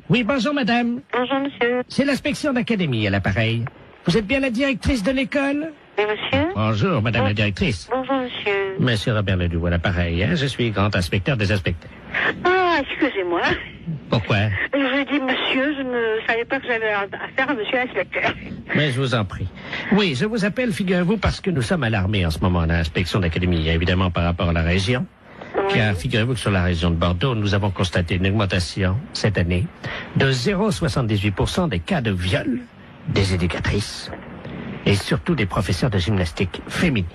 Oui, bonjour madame. Bonjour monsieur. C'est l'inspection d'académie à l'appareil. Vous êtes bien la directrice de l'école? Oui monsieur. Bonjour madame la directrice. Bonjour monsieur. Monsieur Robert Ledoux à l'appareil, hein? Je suis grand inspecteur des inspecteurs. Ah, excusez-moi. Pourquoi? Je dis monsieur, je ne savais pas que j'avais affaire à monsieur l'inspecteur. Mais je vous en prie. Oui, je vous appelle, figurez-vous, parce que nous sommes alarmés en ce moment à l'inspection d'académie, évidemment par rapport à la région. Oui. Car figurez-vous que sur la région de Bordeaux, nous avons constaté une augmentation cette année de 0,78% des cas de viol des éducatrices et surtout des professeurs de gymnastique féminines.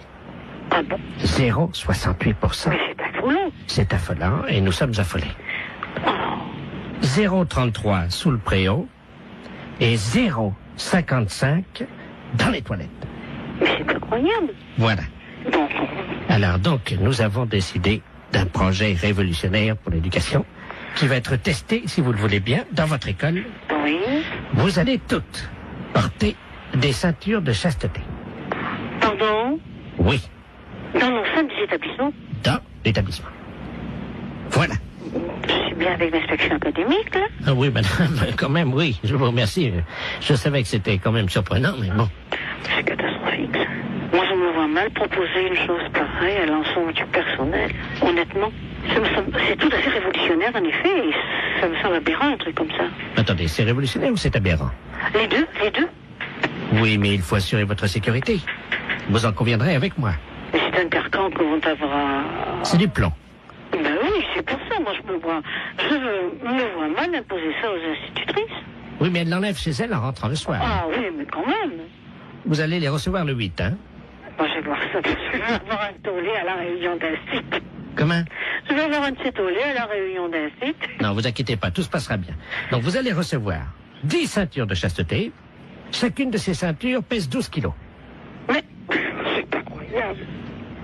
Ah bon? 0,68%. Mais c'est affolant. C'est affolant et nous sommes affolés. 0,33 sous le préau et 0,55 dans les toilettes. Mais c'est incroyable. Voilà. Bon. Alors donc, nous avons décidé d'un projet révolutionnaire pour l'éducation qui va être testé, si vous le voulez bien, dans votre école. Oui. Vous allez toutes porter des ceintures de chasteté. Pardon? Oui, Dans l'enceinte des établissements? dans l'établissement. Voilà. Je suis bien avec l'inspection académique, là. Ah oui, madame, quand même, oui, je vous remercie. Je savais que c'était quand même surprenant, mais bon. C'est catastrophique, ça. Moi, je me vois mal proposer une chose pareille à l'ensemble du personnel. Honnêtement, c'est tout à fait révolutionnaire, en effet, et ça me semble aberrant, un truc comme ça. Attendez, c'est révolutionnaire ou c'est aberrant? Les deux? Oui, mais il faut assurer votre sécurité. Vous en conviendrez avec moi. Mais c'est un carcan que vont avoir... C'est du plomb. Ben oui, c'est pour ça, moi, je me vois mal imposer ça aux institutrices. Oui, mais elle l'enlève chez elle en rentrant le soir. Ah oui, mais quand même. Vous allez les recevoir le 8, hein? Moi, je vais voir ça, parce que je vais avoir un tollé à la réunion d'un site. Comment? Je vais avoir un de ces tollés à la réunion d'un site. Non, vous inquiétez pas, tout se passera bien. Donc, vous allez recevoir 10 ceintures de chasteté. Chacune de ces ceintures pèse 12 kilos. Mais c'est incroyable.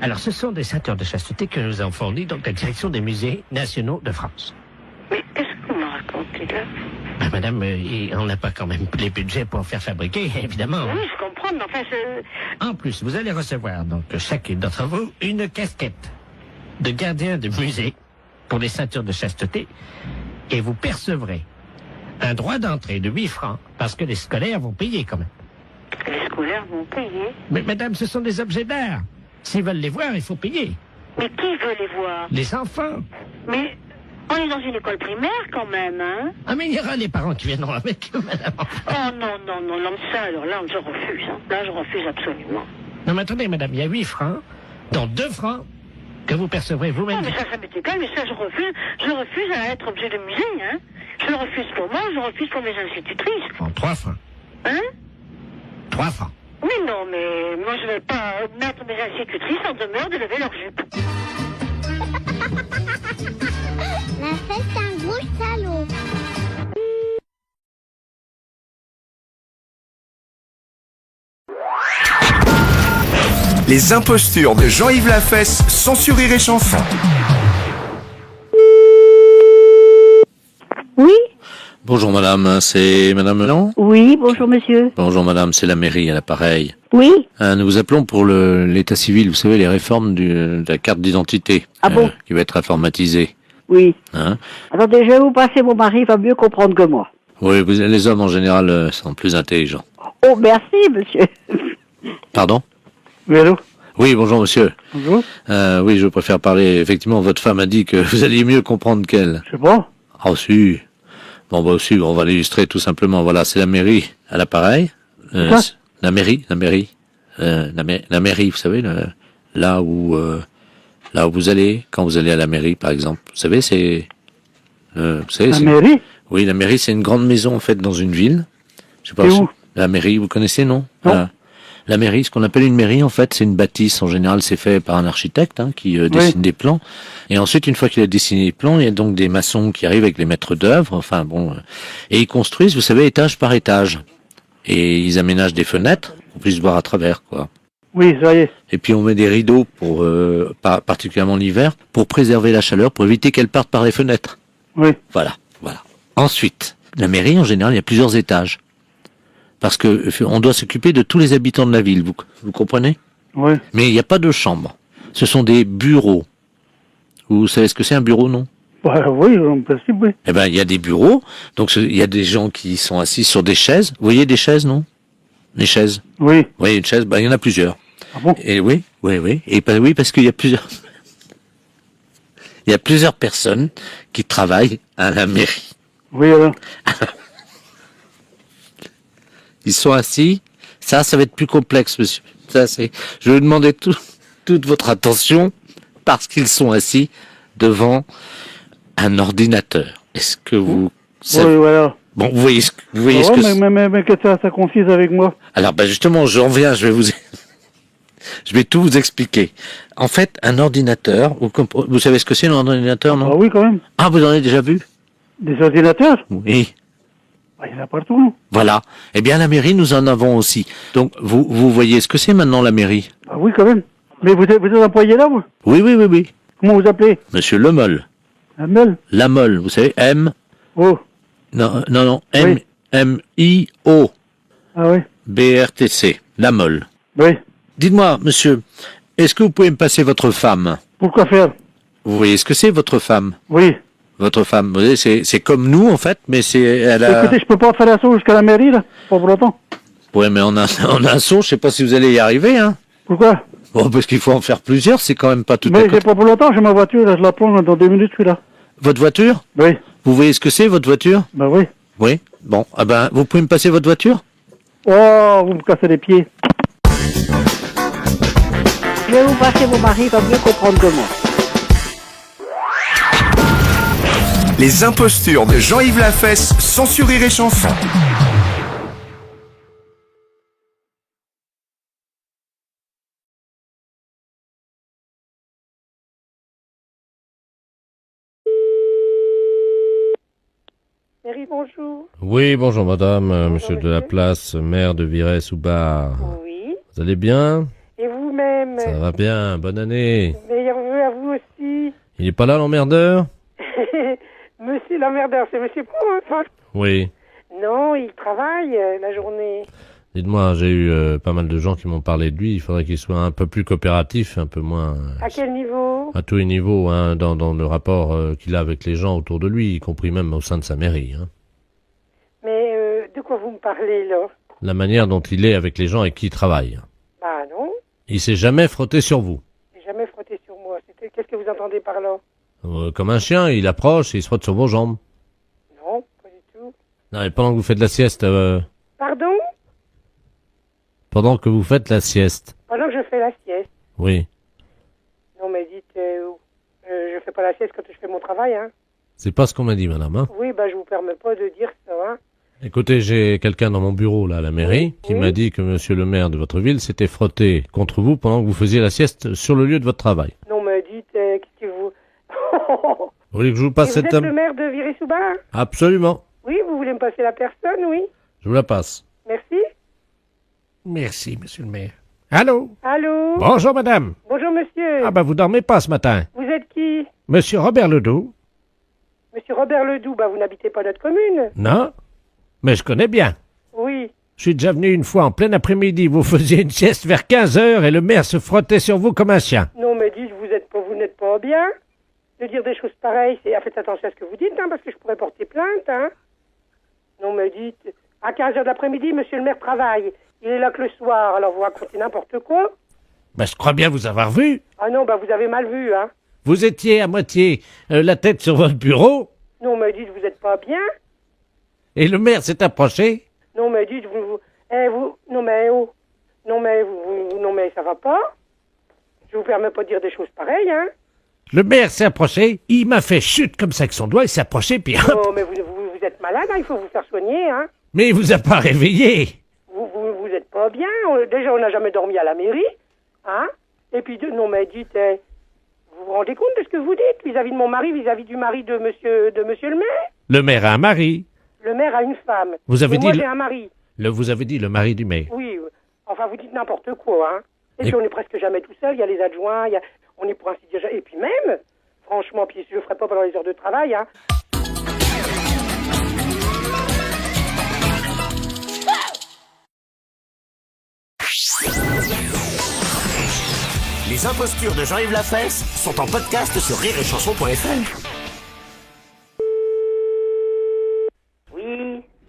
Alors, ce sont des ceintures de chasteté que nous avons fournies, donc, la direction des musées nationaux de France. Mais qu'est-ce que vous me racontez là? Ben, madame, on n'a pas quand même les budgets pour faire fabriquer, évidemment. Oui, je comprends, mais enfin, En plus, vous allez recevoir, donc, chacune d'entre vous, une casquette de gardien de musée pour les ceintures de chasteté. Et vous percevrez un droit d'entrée de 8 francs, parce que les scolaires vont payer quand même. les scolaires vont payer. Mais madame, ce sont des objets d'art. S'ils veulent les voir, il faut payer. Mais qui veut les voir? Les enfants. Mais on est dans une école primaire quand même, hein? Ah, mais il y aura les parents qui viendront avec eux, madame. Oh non, ça, alors là, je refuse. Hein. Là, je refuse absolument. Non, mais attendez, madame, il y a 8 francs, dont 2 francs que vous percevrez vous-même. Non, mais ça m'est égal, mais ça, je refuse. Je refuse à être objet de musée, hein? Je le refuse pour moi, je refuse pour mes institutrices. En 3 francs. Hein? 3 francs. Mais non, mais moi, je ne vais pas mettre mes institutrices en demeure de lever leur jupe. La fête, c'est un gros salaud. Les impostures de Jean-Yves Lafesse, sans sourire et chanson. Oui, Bonjour madame, c'est madame Melan? oui, bonjour monsieur. Bonjour madame, c'est la mairie à l'appareil. Oui, Nous vous appelons pour l'état civil, vous savez, les réformes de la carte d'identité. Ah bon? Qui va être informatisée. oui. Hein? Attendez, je vais vous passer mon mari, il va mieux comprendre que moi. Oui, les hommes en général sont plus intelligents. Oh, merci monsieur. Pardon? Oui, allô? Oui, bonjour monsieur. Bonjour, Oui, je préfère parler, effectivement, votre femme a dit que vous alliez mieux comprendre qu'elle. c'est bon? Ah si. Bon, bah aussi, on va l'illustrer tout simplement. Voilà, c'est la mairie à l'appareil. Quoi? La mairie. La mairie, vous savez, là où vous allez, quand vous allez à la mairie, par exemple. Vous savez, vous savez, La mairie? oui, la mairie, c'est une grande maison, en fait, dans une ville. Je sais pas C'est si- où? La mairie, vous connaissez, non? Non. La mairie, ce qu'on appelle une mairie, en fait, c'est une bâtisse. En général, c'est fait par un architecte qui dessine des plans. Et ensuite, une fois qu'il a dessiné les plans, il y a donc des maçons qui arrivent avec les maîtres d'œuvre. Enfin bon, et ils construisent, vous savez, étage par étage. Et ils aménagent des fenêtres pour qu'on puisse voir à travers, quoi. Oui, ça y est. Et puis on met des rideaux pour, particulièrement l'hiver, pour préserver la chaleur, pour éviter qu'elle parte par les fenêtres. Oui, Voilà. Ensuite, la mairie, en général, il y a plusieurs étages. Parce que on doit s'occuper de tous les habitants de la ville, vous comprenez? oui. Mais il n'y a pas de chambre. Ce sont des bureaux. Vous savez ce que c'est un bureau, non? Bah oui, en principe, oui. Eh ben, il y a des bureaux, donc il y a des gens qui sont assis sur des chaises. Vous voyez des chaises, non? Les chaises. Oui. Oui, une chaise, il y en a plusieurs. Ah bon? Et oui. Et oui, parce qu'il y a plusieurs... Il y a plusieurs personnes qui travaillent à la mairie. Oui, alors. Ils sont assis. Ça va être plus complexe, monsieur. Je vais vous demander toute votre attention parce qu'ils sont assis devant un ordinateur. Est-ce que vous savez... Oui, voilà. Bon, vous voyez ce Ah que ouais, mais que ça confise avec moi. Alors, justement, j'en viens, je vais tout vous expliquer. En fait, un ordinateur, vous savez ce que c'est un ordinateur, non? Ah oui, quand même. Ah, vous en avez déjà vu? Des ordinateurs? Oui. Bah, il y en a partout, non? Voilà. Eh bien, la mairie, nous en avons aussi. Donc, vous voyez ce que c'est maintenant, la mairie? Ah oui, quand même. Mais vous êtes employé là, vous? Oui. Comment vous appelez? Monsieur Lemol. Amel? Lamol, vous savez, Oh. Non, Oui. M-I-O. Ah oui? B-R-T-C. Lamol. Oui. Dites-moi, monsieur, est-ce que vous pouvez me passer votre femme? Pourquoi faire? Vous voyez ce que c'est, votre femme? Oui. Votre femme, vous voyez, c'est comme nous, en fait, mais elle a... Écoutez, je peux pas faire la sauce jusqu'à la mairie, là. Pas pour longtemps. Ouais, mais on a un son, je sais pas si vous allez y arriver, hein. Pourquoi? Bon, parce qu'il faut en faire plusieurs, c'est quand même pas tout à Mais côté. j'ai pas pour longtemps, j'ai ma voiture, là, je la prends, là, dans 2 minutes, je suis là. Votre voiture? Oui. Vous voyez ce que c'est, votre voiture? Bah oui. Oui. Bon, vous pouvez me passer votre voiture? Oh, vous me cassez les pieds. Je vais vous passer mon mari, il va mieux comprendre que moi. Les impostures de Jean-Yves Lafesse, sans sur Rire et Chanson. Mairie, bonjour. Oui, bonjour madame, monsieur de la place, maire de Virey-sous-Bar. Oui. Vous allez bien? Et vous-même? Ça va bien, bonne année. Meilleurs vœux à vous aussi. Il est pas là l'emmerdeur? Monsieur l'emmerdeur, c'est monsieur Pro, Oui. Non, il travaille la journée. Dites-moi, j'ai eu pas mal de gens qui m'ont parlé de lui, il faudrait qu'il soit un peu plus coopératif, un peu moins... À quel niveau? à tous les niveaux, hein, dans le rapport qu'il a avec les gens autour de lui, y compris même au sein de sa mairie. Hein. Mais de quoi vous me parlez, là? La manière dont il est avec les gens avec qui il travaille. Bah non, Il s'est jamais frotté sur vous. j'ai jamais frotté sur moi. Qu'est-ce que vous entendez par là? Comme un chien, il approche et il se frotte sur vos jambes. Non, pas du tout. Non, et pendant que vous faites la sieste... Pardon? pendant que vous faites la sieste. Pendant que je fais la sieste. Oui. Non, mais dites, je fais pas la sieste quand je fais mon travail, hein. C'est pas ce qu'on m'a dit, madame. Hein. Oui, bah je vous permets pas de dire ça, hein. Écoutez, j'ai quelqu'un dans mon bureau, là, à la mairie, qui m'a dit que monsieur le maire de votre ville s'était frotté contre vous pendant que vous faisiez la sieste sur le lieu de votre travail. Non, mais dites, qu'est-ce que vous... Vous voulez que je vous passe Et vous cette êtes dame? le maire de Virey-sous-Bar? Absolument. Oui, vous voulez me passer la personne, oui. Je vous la passe. Merci. Merci, monsieur le maire. Allô? Allô? Bonjour, madame. Bonjour, monsieur. Ah, vous dormez pas ce matin. Vous êtes qui? Monsieur Robert Ledoux? Monsieur Robert Ledoux, bah vous n'habitez pas notre commune. Non? Mais je connais bien. Oui. Je suis déjà venu une fois en plein après-midi. Vous faisiez une sieste vers 15h et le maire se frottait sur vous comme un chien. Non, mais dites, vous n'êtes pas bien. De dire des choses pareilles, faites attention à ce que vous dites, hein, parce que je pourrais porter plainte, hein. Non, mais dites, à 15h de l'après-midi, monsieur le maire travaille. Il est là que le soir, alors vous racontez n'importe quoi. Ben, je crois bien vous avoir vu. Ah non, bah vous avez mal vu, hein. Vous étiez à moitié la tête sur votre bureau Non, mais dites, vous êtes pas bien. et le maire s'est approché. Non, mais dites, non, mais oh. Non, mais ça va pas. Je vous permets pas de dire des choses pareilles, hein. Le maire s'est approché, il m'a fait chute comme ça avec son doigt, il s'est approché, puis hop. Oh, mais vous êtes malade, hein, il faut vous faire soigner, hein. Mais il vous a pas réveillé. Vous êtes pas bien. Déjà, on n'a jamais dormi à la mairie, hein. Et puis, non, mais dites, vous vous rendez compte de ce que vous dites vis-à-vis de mon mari, vis-à-vis du mari de monsieur le maire? Le maire a un mari. Le maire a une femme. Vous avez Et dit moi, le- j'ai un mari. Vous avez dit le mari du maire. Oui, enfin, vous dites n'importe quoi, hein. Et puis, on est presque jamais tout seul. Il y a les adjoints, on est pour ainsi dire... Et puis même, franchement, puis je le ferai pas pendant les heures de travail, hein. Les impostures de Jean-Yves Lafesse sont en podcast sur rireetchanson.fr.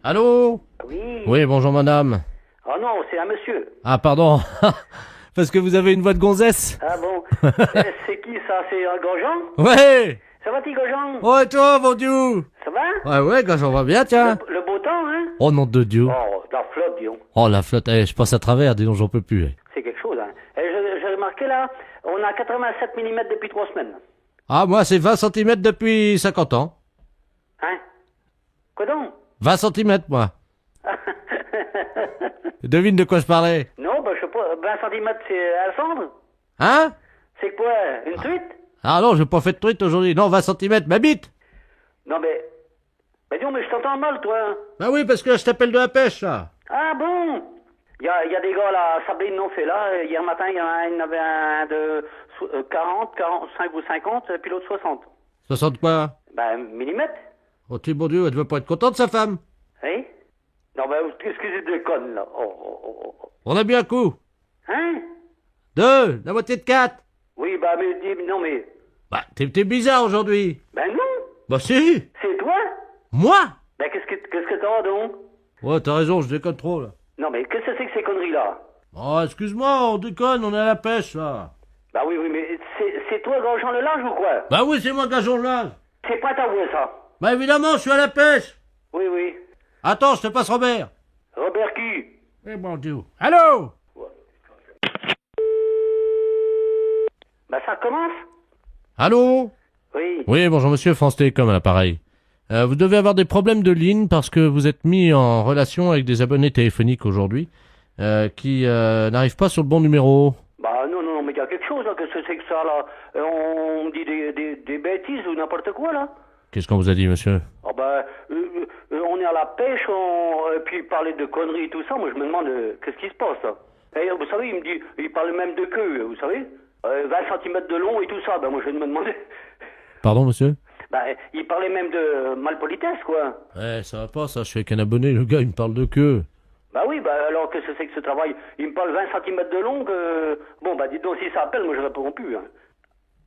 Allô? Oui. Oui, bonjour madame. Oh non, c'est un monsieur. Ah, pardon. Parce que vous avez une voix de gonzesse. Ah bon. C'est qui ça? C'est Grosjean? Ouais. Ça va, petit Grosjean? Oh, et toi, mon Dieu? Ça va? Ouais, quand j'en vois bien, tiens. Le beau temps, hein? Oh, nom de Dieu. Oh, la flotte, dis donc. Oh, la flotte, je passe à travers, dis donc, j'en peux plus. C'est quelque chose, hein. J'ai remarqué là, on a 87 mm depuis 3 semaines. Ah, moi, c'est 20 cm depuis 50 ans. Hein? Quoi donc? 20 cm, moi. Devine de quoi je parlais. Non, je sais pas, 20 cm c'est Alexandre? Hein? C'est quoi? Une truite? Ah non, j'ai pas fait de truite aujourd'hui. Non, 20 cm, ma bite. Non, mais dis donc, mais je t'entends mal, toi. Bah oui, parce que je t'appelle de la pêche, là. Ah bon? Il y a des gars là, Sabine non fait là. Hier matin, il y en avait un de 40, 45 ou 50, puis l'autre 60. 60 quoi? Millimètres. Oh, tu bon Dieu, elle devait pas être contente, sa femme. Hein? Non, qu'est-ce que c'est de conne, là? Oh. On a bien un coup. Hein? 2, la moitié de 4. Oui, mais non, mais... Bah, t'es bizarre aujourd'hui. Non. Bah si. C'est toi? Moi? Qu'est-ce que t'as, donc? Ouais, t'as raison, je déconne trop, là. Non, mais qu'est-ce que c'est que ces conneries-là? Oh, excuse-moi, on déconne, on est à la pêche, là. Bah oui, mais c'est toi, Grosjean le Large, ou quoi? Bah oui, c'est moi, Gageon le Large. C'est pas ta voix, ça. Bah évidemment, je suis à la pêche. Oui. Attends, je te passe Robert. Robert qui? Eh mon Dieu. Allô? Ça commence? Allô? Oui. Oui, bonjour monsieur, France Télécom à l'appareil. Vous devez avoir des problèmes de ligne parce que vous êtes mis en relation avec des abonnés téléphoniques aujourd'hui qui n'arrivent pas sur le bon numéro. Non, mais il y a quelque chose, là. Qu'est-ce que c'est que ça, là? On dit des bêtises ou n'importe quoi, là? Qu'est-ce qu'on vous a dit, monsieur? On est à la pêche, puis parler de conneries et tout ça, moi je me demande qu'est-ce qui se passe, là? Et vous savez, il parle même de queue, vous savez? 20 cm de long et tout ça, moi je me demandais... Pardon, monsieur? Il parlait même de malpolitesse, quoi. Ouais, ça va pas, ça, je suis avec un abonné, le gars, il me parle de queue. Alors qu'est-ce que c'est que ce travail? Il me parle 20 cm de long, dites donc, si ça appelle, moi je réponds plus, hein.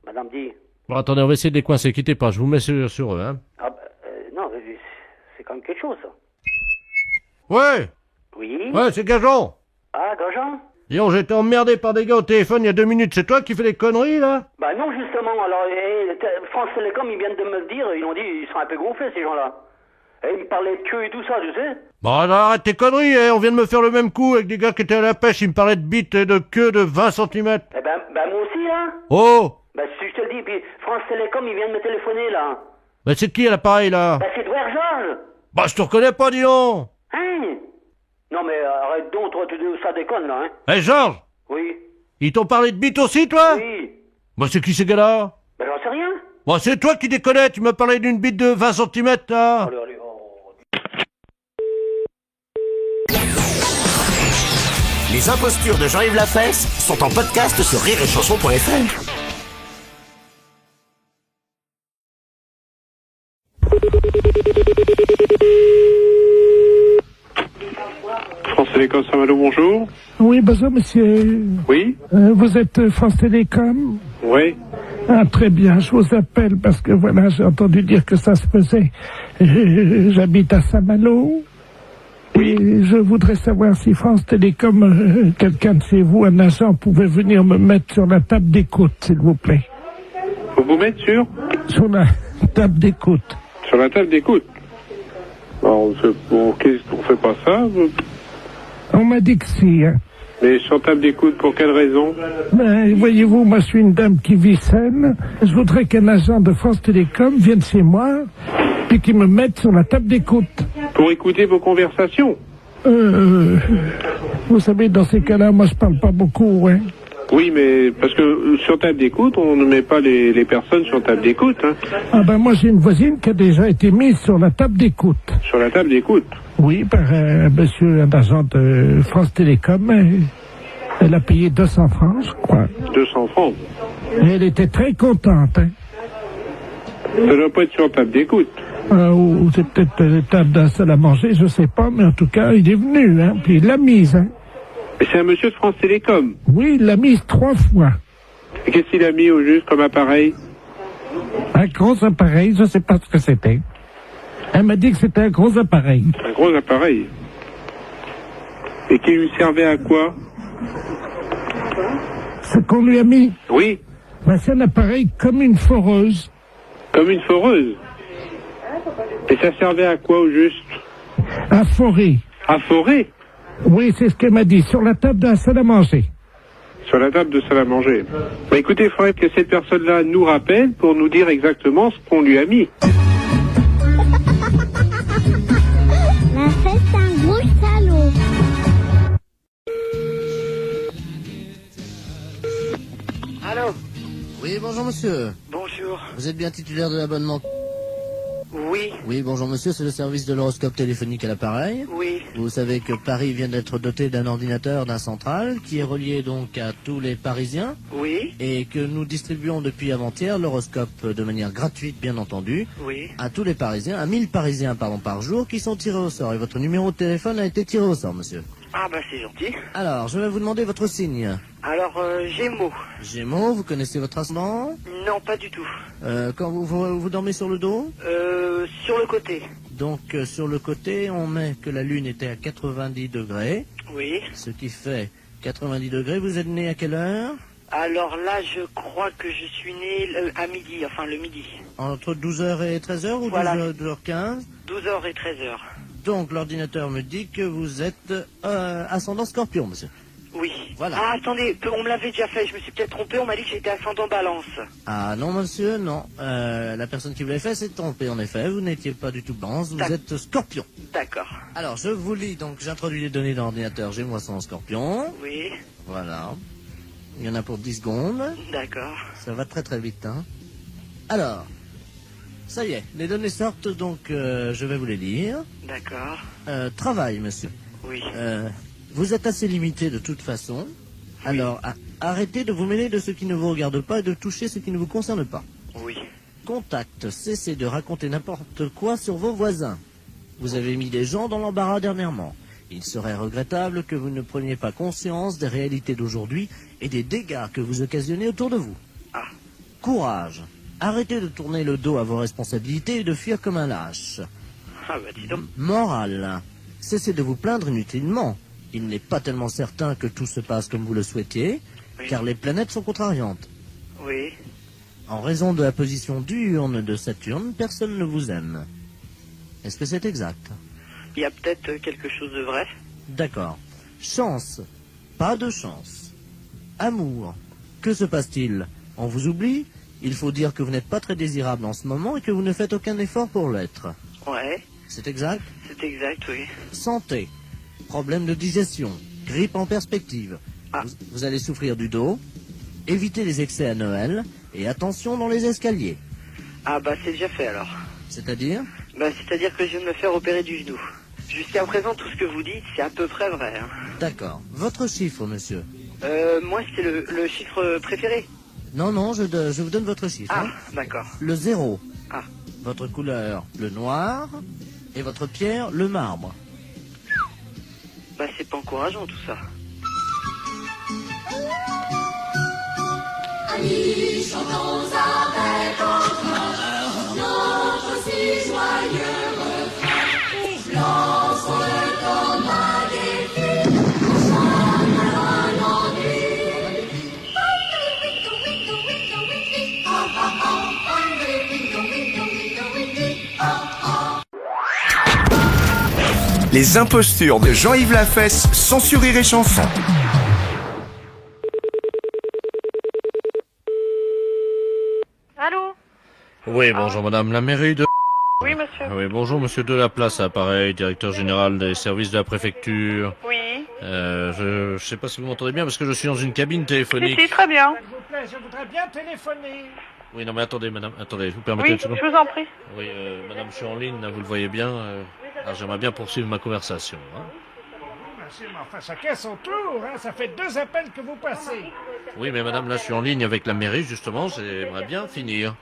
Madame dit... Bon, attendez, on va essayer de les coincer, quittez pas, je vous mets sur eux, hein. Non, c'est quand même quelque chose, ça. Ouais! Oui? Ouais, c'est Gageon! Ah, Grosjean? Disons, j'ai été emmerdé par des gars au téléphone il y a 2 minutes, c'est toi qui fais des conneries, là? Non, justement, alors, France Télécom, ils viennent de me le dire, ils ont dit, ils sont un peu gonflés, ces gens-là. Et ils me parlaient de queue et tout ça, tu sais. Bon, alors arrête tes conneries, on vient de me faire le même coup avec des gars qui étaient à la pêche, ils me parlaient de bites et de queue de 20 cm. Moi aussi, là. Oh! Si je te le dis, puis France Télécom, ils viennent me téléphoner, là. C'est qui à l'appareil, là? C'est toi, Georges. Je te reconnais pas, dis donc! Hein? Non, mais arrête donc, toi, ça déconne, là, hein. Georges! Oui. Ils t'ont parlé de bites aussi, toi? Oui. C'est qui ces gars-là? J'en sais rien. C'est toi qui déconnais, tu m'as parlé d'une bite de 20 cm, là. Allez. Les impostures de Jean-Yves Lafesse sont en podcast sur rireetchanson.fr. France Télécom Saint-Malo, bonjour. Oui, bonjour monsieur. Oui. Vous êtes France Télécom? Oui. Ah, très bien, je vous appelle parce que voilà, j'ai entendu dire que ça se faisait. J'habite à Saint-Malo. Oui. Et je voudrais savoir si France Télécom, quelqu'un de chez vous, un agent, pouvait venir me mettre sur la table d'écoute, s'il vous plaît. Faut vous mettre sur la table d'écoute. Sur la table d'écoute. Alors, on fait pas ça. On m'a dit que si, hein. Mais sur table d'écoute, pour quelle raison? Voyez-vous, moi je suis une dame qui vit saine. Je voudrais qu'un agent de France Télécom vienne chez moi, puis qu'il me mette sur la table d'écoute. Pour écouter vos conversations? Vous savez, dans ces cas-là, moi je parle pas beaucoup, hein. Oui, mais parce que sur table d'écoute, on ne met pas les personnes sur table d'écoute, hein. Moi j'ai une voisine qui a déjà été mise sur la table d'écoute. Sur la table d'écoute? Oui, par un agent de France Télécom. Elle a payé 200 francs, je crois. 200 francs? Et elle était très contente, hein. Ça doit pas être sur table d'écoute. Ou c'est peut-être table d'un seul à manger, je sais pas, mais en tout cas, il est venu, hein, puis il l'a mise, hein. Mais c'est un monsieur de France Télécom? Oui, il l'a mise 3 fois. Et qu'est-ce qu'il a mis au juste comme appareil? Un gros appareil, je sais pas ce que c'était. Elle m'a dit que c'était un gros appareil. Un gros appareil. Et qui lui servait à quoi? Ce qu'on lui a mis, Oui, c'est un appareil comme une foreuse. comme une foreuse. Et ça servait à quoi au juste? À forer. À forer? Oui, c'est ce qu'elle m'a dit, sur la table de la salle à manger. Sur la table de salle à manger. Bah écoutez, il faudrait que cette personne-là nous rappelle pour nous dire exactement ce qu'on lui a mis. La fête, c'est un gros salaud. Allô? Oui, bonjour monsieur. Bonjour. Vous êtes bien titulaire de l'abonnement? Oui, Oui, bonjour monsieur, c'est le service de l'horoscope téléphonique à l'appareil. oui, Vous savez que Paris vient d'être doté d'un ordinateur, d'un central, qui est relié donc à tous les Parisiens, oui, et que nous distribuons depuis avant-hier l'horoscope de manière gratuite, bien entendu, oui. à tous les Parisiens, à 1000 Parisiens par jour, qui sont tirés au sort. Et votre numéro de téléphone a été tiré au sort, monsieur. Ah bah c'est gentil. Alors, je vais vous demander votre signe. Alors, Gémeaux. Gémeaux, vous connaissez votre ascendant? Non, pas du tout. Quand vous dormez sur le dos? Sur le côté. Donc, sur le côté, on met que la Lune était à 90 degrés. Oui. Ce qui fait 90 degrés. Vous êtes né à quelle heure? Alors là, je crois que je suis né à midi, enfin le midi. Entre 12h et 13h ou Voilà. 12h15? 12h et 13h. Donc, l'ordinateur me dit que vous êtes ascendant Scorpion, monsieur. Oui. Voilà. Ah, attendez, on me l'avait déjà fait, je me suis peut-être trompé, on m'a dit que j'étais ascendant Balance. Ah non, monsieur, non. La personne qui vous l'a fait s'est trompée, en effet. Vous n'étiez pas du tout Balance, vous êtes Scorpion. D'accord. Alors, je vous lis, donc j'introduis les données dans l'ordinateur. J'ai moi son Scorpion. Oui, Voilà. Il y en a pour 10 secondes. d'accord. Ça va très très vite, hein. Alors, ça y est, les données sortent, donc je vais vous les lire. D'accord. Travail, monsieur. Oui. Vous êtes assez limité de toute façon. Alors, arrêtez de vous mêler de ce qui ne vous regarde pas et de toucher ce qui ne vous concerne pas. Oui. Contact, cessez de raconter n'importe quoi sur vos voisins. Vous avez mis des gens dans l'embarras dernièrement. Il serait regrettable que vous ne preniez pas conscience des réalités d'aujourd'hui et des dégâts que vous occasionnez autour de vous. Ah. Courage. Arrêtez de tourner le dos à vos responsabilités et de fuir comme un lâche. Ah bah dis donc. Morale. Cessez de vous plaindre inutilement. Il n'est pas tellement certain que tout se passe comme vous le souhaitiez, Oui. car les planètes sont contrariantes. Oui. En raison de la position diurne de Saturne, personne ne vous aime. Est-ce que c'est exact? Il y a peut-être quelque chose de vrai. D'accord. Chance. Pas de chance. Amour. Que se passe-t-il? On vous oublie? Il faut dire que vous n'êtes pas très désirable en ce moment et que vous ne faites aucun effort pour l'être. Ouais, C'est exact? c'est exact, oui. Santé. Problème de digestion. Grippe en perspective. Ah. Vous allez souffrir du dos. Évitez les excès à Noël. Et attention dans les escaliers. Ah bah c'est déjà fait alors. C'est-à-dire? Bah c'est-à-dire que je viens de me faire opérer du genou. Jusqu'à présent, tout ce que vous dites, c'est à peu près vrai. Hein. D'accord. Votre chiffre, monsieur? Moi, c'est le chiffre préféré. Non, non, je vous donne votre chiffre. Ah, hein. d'accord. Le 0. Ah. Votre couleur, le noir. Et votre pierre, le marbre. Bah c'est pas encourageant tout ça. Amis, chantons avec entrain notre si joyeux refrain. Lance-le comme un défi, on chante un ennui. Les impostures de Jean-Yves Lafesse sont sur Rire et Chanson. Allô? Oui, bonjour madame, la mairie de... Oui, monsieur. Oui, bonjour monsieur Delaplace, appareil, directeur général des services de la préfecture. Oui. Je sais pas si vous m'entendez bien parce que je suis dans une cabine téléphonique. Si, très bien. S'il vous plaît, je voudrais bien téléphoner. Oui, non mais attendez madame, attendez, vous permettez Oui, une seconde? je vous en prie. Oui, madame, je suis en ligne, là, vous le voyez bien. Alors j'aimerais bien poursuivre ma conversation. Hein. Monsieur, mais enfin, chacun son tour, hein. Ça fait 2 appels que vous passez. Oui, mais madame, là, je suis en ligne avec la mairie, justement, j'aimerais bien finir.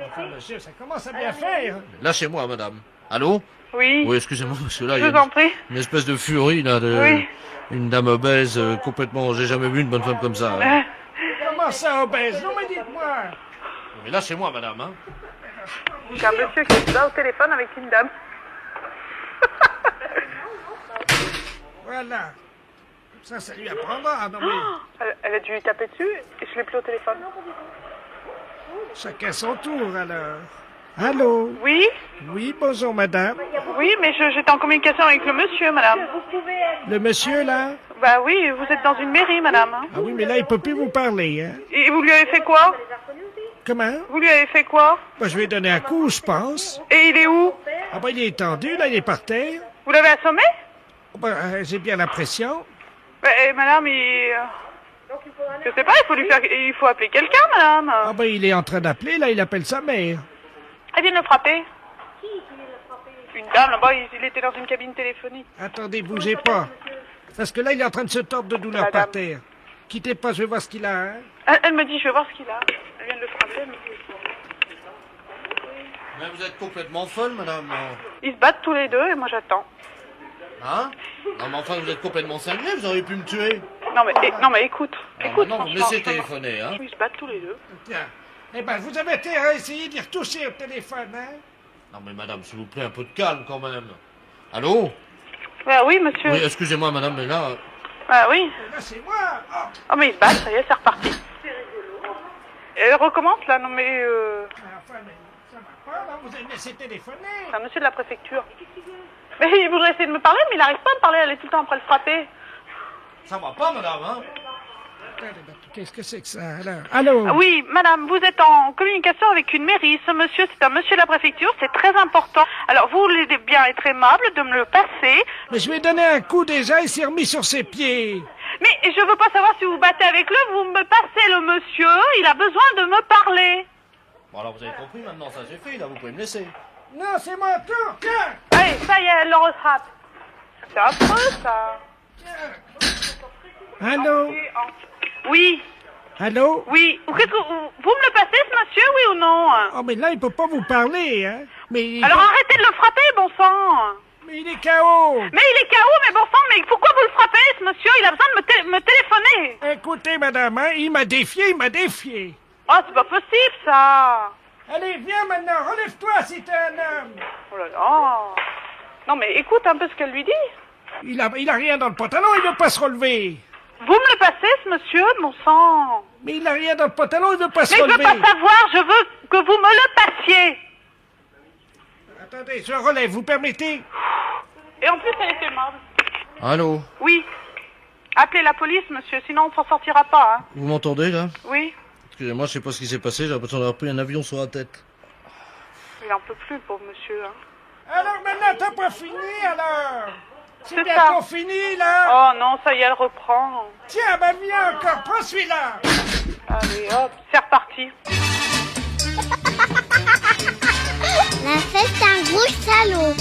Enfin, monsieur, ça commence à bien faire. Lâchez-moi, madame. Allô? Oui. Oui, excusez-moi, parce que là, Je il y a vous en prie. une espèce de furie, là, Oui. une dame obèse, complètement... J'ai jamais vu une bonne femme comme ça. Hein. Comment ça, obèse? Non, mais dites-moi. Mais lâchez-moi, madame, hein. Donc un monsieur qui est là au téléphone avec une dame. Voilà. Ça lui apprendra. Non, mais Elle a dû lui taper dessus et je l'ai plus au téléphone. chacun son tour, alors. Allô? Oui? Oui, bonjour, madame. Oui, mais j'étais en communication avec le monsieur, madame. Le monsieur, là? Bah oui, vous êtes dans une mairie, madame. Ah oui, mais là, il peut plus vous parler, hein. Et vous lui avez fait quoi? Comment? Vous lui avez fait quoi? Bah, je lui ai donné un coup, je pense. Et il est où? Ah bah, il est étendu, là, il est par terre. Vous l'avez assommé? Bah, j'ai bien l'impression. Bah, madame, je sais pas, il faut appeler quelqu'un, madame. Ah bah, il est en train d'appeler, là, il appelle sa mère. Elle vient de le frapper. Une dame, là-bas, il était dans une cabine téléphonique. Attendez, bougez pas. Parce que là, il est en train de se tordre de douleur par terre. Quittez pas, je vais voir ce qu'il a, hein. Elle me dit, je vais voir ce qu'il a. Elle vient de le frapper, elle me dit. Mais vous êtes complètement folle, madame. Ils se battent tous les deux et moi j'attends. Hein? Non, mais enfin, vous êtes complètement cinglé, vous auriez pu me tuer. Non, mais écoute. Écoute, non, vous me laissez téléphoner, hein. Ils se battent tous les deux. Tiens. Eh ben, vous avez intérêt à essayer d'y retoucher au téléphone, hein. Non, mais madame, s'il vous plaît, un peu de calme, quand même. Allô? Bah oui, monsieur. Oui, excusez-moi, madame, mais là... Bah oui. Là, c'est moi. Oh, mais ils se battent, ça y est, c'est reparti. Elle recommence, là, non, mais... Enfin, mais ça va pas, là, vous avez laissé téléphoner. C'est un monsieur de la préfecture. Mais il voudrait essayer de me parler, mais il n'arrive pas à me parler, elle est tout le temps après le frapper. Ça va pas, madame, hein? Qu'est-ce que c'est que ça, alors? Allô? Ah oui, madame, vous êtes en communication avec une mairie. Ce monsieur, c'est un monsieur de la préfecture, c'est très important. Alors, vous voulez bien être aimable de me le passer. Mais je lui ai donné un coup déjà, il s'est remis sur ses pieds. Mais je veux pas savoir si vous battez avec lui, vous me passez le monsieur, il a besoin de me parler. Bon, alors vous avez compris, maintenant, ça suffit, là, vous pouvez me laisser. Non, c'est mon tour, tiens! Allez, ça y est, elle le rattrape. C'est affreux, ça. Allô? Oui. Allô? Oui. Qu'est-ce que vous me le passez, ce monsieur, oui ou non? Oh, mais là, il peut pas vous parler, hein. Mais alors arrêtez de le frapper, bon sang. Mais il est KO. Mais il est KO, mais bon sang, mais pourquoi vous le frappez, ce monsieur? Il a besoin de me téléphoner. Écoutez, madame, hein, il m'a défié. Oh, c'est pas possible, ça. Allez, viens maintenant, relève-toi si t'es un homme. Oh là là. Non, mais écoute un peu ce qu'elle lui dit. Il a rien dans le pantalon, il veut pas se relever. Vous me le passez, ce monsieur, mon sang? Mais il a rien dans le pantalon, il veut pas se relever. Mais je veux pas savoir, je veux que vous me le passiez. Attendez, je relève, vous permettez? Et en plus, elle était aimable. Allô? Oui. Appelez la police, monsieur, sinon on s'en sortira pas, hein. Vous m'entendez, là? Oui. Excusez-moi, je sais pas ce qui s'est passé, j'ai l'impression d'avoir pris un avion sur la tête. Il en peut plus, pauvre monsieur, hein. Alors maintenant, t'as pas fini, alors? C'est bientôt fini, là. Oh non, ça y est, elle reprend. Tiens, ben viens encore, prends celui-là. Allez, hop, c'est reparti. La fête, c'est un gros salaud.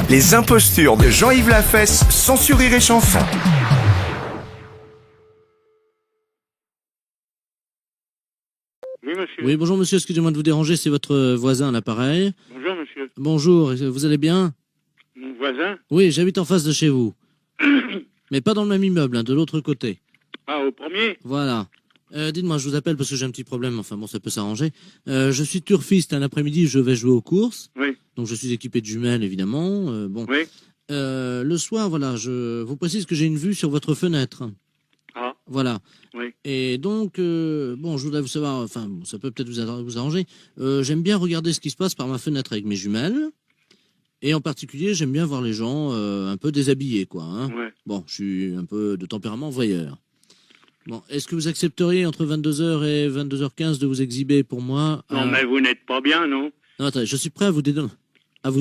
Les impostures de Jean-Yves Lafesse, sans sur Rire et Chanson. Oui, monsieur. Oui, bonjour monsieur, excusez-moi de vous déranger, c'est votre voisin à l'appareil. Bonjour, monsieur. Bonjour, vous allez bien? Mon voisin? Oui, j'habite en face de chez vous. Mais pas dans le même immeuble, hein, de l'autre côté. Ah, au premier? Voilà. Dites-moi, je vous appelle parce que j'ai un petit problème, enfin bon, ça peut s'arranger. Je suis turfiste, un après-midi, je vais jouer aux courses. Oui. Donc je suis équipé de jumelles, évidemment. Bon. Oui. Le soir, voilà, je vous précise que j'ai une vue sur votre fenêtre. Ah. Voilà. Oui. Et donc, bon, je voudrais vous savoir, enfin, bon, ça peut peut-être vous arranger. J'aime bien regarder ce qui se passe par ma fenêtre avec mes jumelles. Et en particulier, j'aime bien voir les gens un peu déshabillés, quoi. Hein. Ouais. Bon, je suis un peu de tempérament voyeur. Bon, est-ce que vous accepteriez entre 22h et 22h15 de vous exhiber pour moi? Non, mais vous n'êtes pas bien, non? Non, attendez, je suis prêt à vous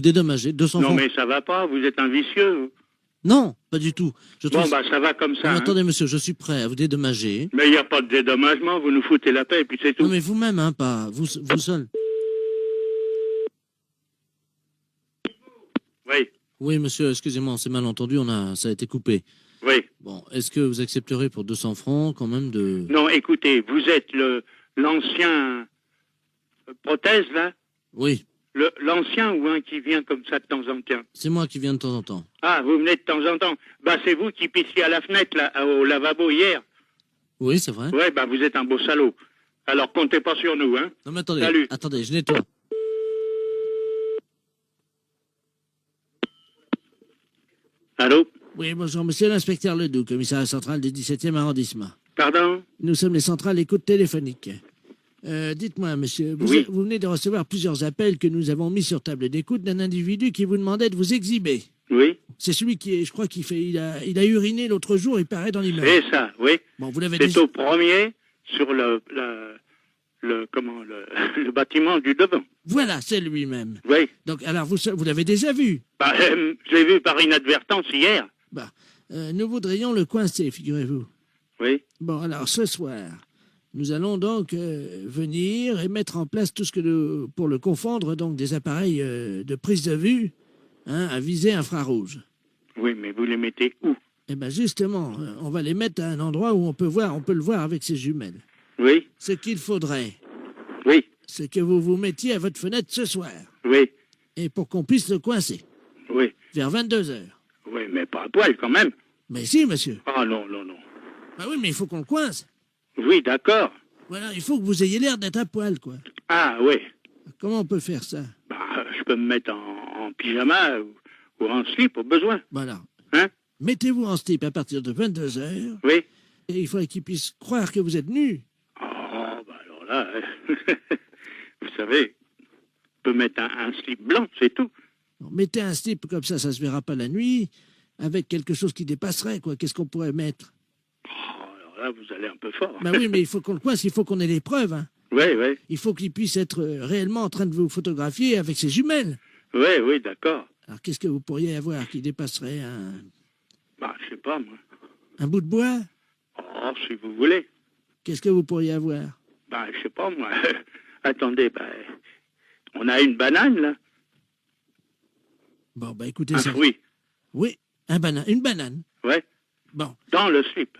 dédommager. 200 Non, francs. mais ça va pas, vous êtes un vicieux. Non, pas du tout. Bon, bah, ça va comme ça. Non, hein. attendez, monsieur, je suis prêt à vous dédommager. Mais il n'y a pas de dédommagement, vous nous foutez la paix et puis c'est tout. Non, mais vous-même, hein, pas vous seul. Oui. Oui, monsieur, excusez-moi, on s'est mal entendu, ça a été coupé. Oui. Bon, est-ce que vous accepterez pour 200 francs quand même de... Non, écoutez, vous êtes l'ancien prothèse, là? Oui. L'ancien ou un qui vient comme ça de temps en temps? C'est moi qui viens de temps en temps. Ah, vous venez de temps en temps. Bah, c'est vous qui pissiez à la fenêtre, là, au lavabo hier. Oui, c'est vrai. Ouais, bah, vous êtes un beau salaud. Alors, comptez pas sur nous, hein. Non, mais attendez, Salut. attendez, je nettoie. Allô? Oui, bonjour, monsieur l'inspecteur Ledoux, commissariat central du 17e arrondissement. Pardon? Nous sommes les centrales écoute téléphonique. Dites-moi, monsieur, vous venez de recevoir plusieurs appels que nous avons mis sur table d'écoute d'un individu qui vous demandait de vous exhiber. Oui. C'est celui qui est, je crois il a uriné l'autre jour, il paraît dans l'immeuble. C'est ça, oui. Bon, vous l'avez C'est déjà... au premier, sur le bâtiment du devant. Voilà, c'est lui-même. Oui. Donc, alors, vous l'avez déjà vu? Bah, je l'ai vu par inadvertance hier. Bah, nous voudrions le coincer, figurez-vous. Oui. Bon, alors, ce soir, nous allons donc venir et mettre en place tout ce que pour le confondre, donc des appareils de prise de vue, à visée infrarouge. Oui, mais vous les mettez où? Eh bien, justement, on va les mettre à un endroit où on peut le voir avec ses jumelles. Oui. Ce qu'il faudrait, oui, c'est que vous vous mettiez à votre fenêtre ce soir. Oui. Et pour qu'on puisse le coincer. Oui. Vers 22h. Oui, mais pas à poil quand même. Mais si, monsieur. Ah non, non, non. Bah oui, mais il faut qu'on le coince. Oui, d'accord. Voilà, il faut que vous ayez l'air d'être à poil, quoi. Ah, oui. Comment on peut faire ça? Bah, je peux me mettre en pyjama ou en slip au besoin. Voilà. Hein? Mettez-vous en slip à partir de 22h. Oui. Et il faudrait qu'il puisse croire que vous êtes nu. Oh, bah alors là, vous savez, je peux mettre un slip blanc, c'est tout. Alors, mettez un slip comme ça se verra pas la nuit, avec quelque chose qui dépasserait, quoi. Qu'est-ce qu'on pourrait mettre? Oh, alors là, vous allez un peu fort. Bah oui, mais il faut qu'on le coince, il faut qu'on ait les preuves, hein. Oui, oui. Il faut qu'il puisse être réellement en train de vous photographier avec ses jumelles. Oui, oui, d'accord. Alors, qu'est-ce que vous pourriez avoir qui dépasserait un... Bah, je sais pas, moi. Un bout de bois? Oh, si vous voulez. Qu'est-ce que vous pourriez avoir? Bah, je sais pas, moi. Attendez, bah, on a une banane, là. Bon, bah, écoutez un ça. fruit. Oui, une banane. Ouais. Bon. Dans le slip.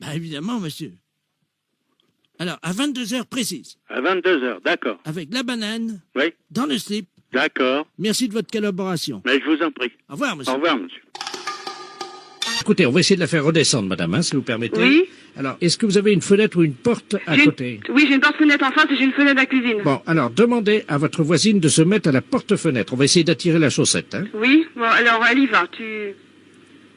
Bah, évidemment, monsieur. Alors, à 22h précises. À 22h, d'accord. Avec la banane. Oui. Dans le slip. D'accord. Merci de votre collaboration. Mais je vous en prie. Au revoir, monsieur. Au revoir, monsieur. Écoutez, on va essayer de la faire redescendre, madame, si vous permettez. Oui. Alors, est-ce que vous avez une fenêtre ou une porte à côté? Oui, j'ai une porte-fenêtre en face et j'ai une fenêtre à la cuisine. Bon, alors, demandez à votre voisine de se mettre à la porte-fenêtre. On va essayer d'attirer la chaussette, hein. Oui, bon, alors elle y va.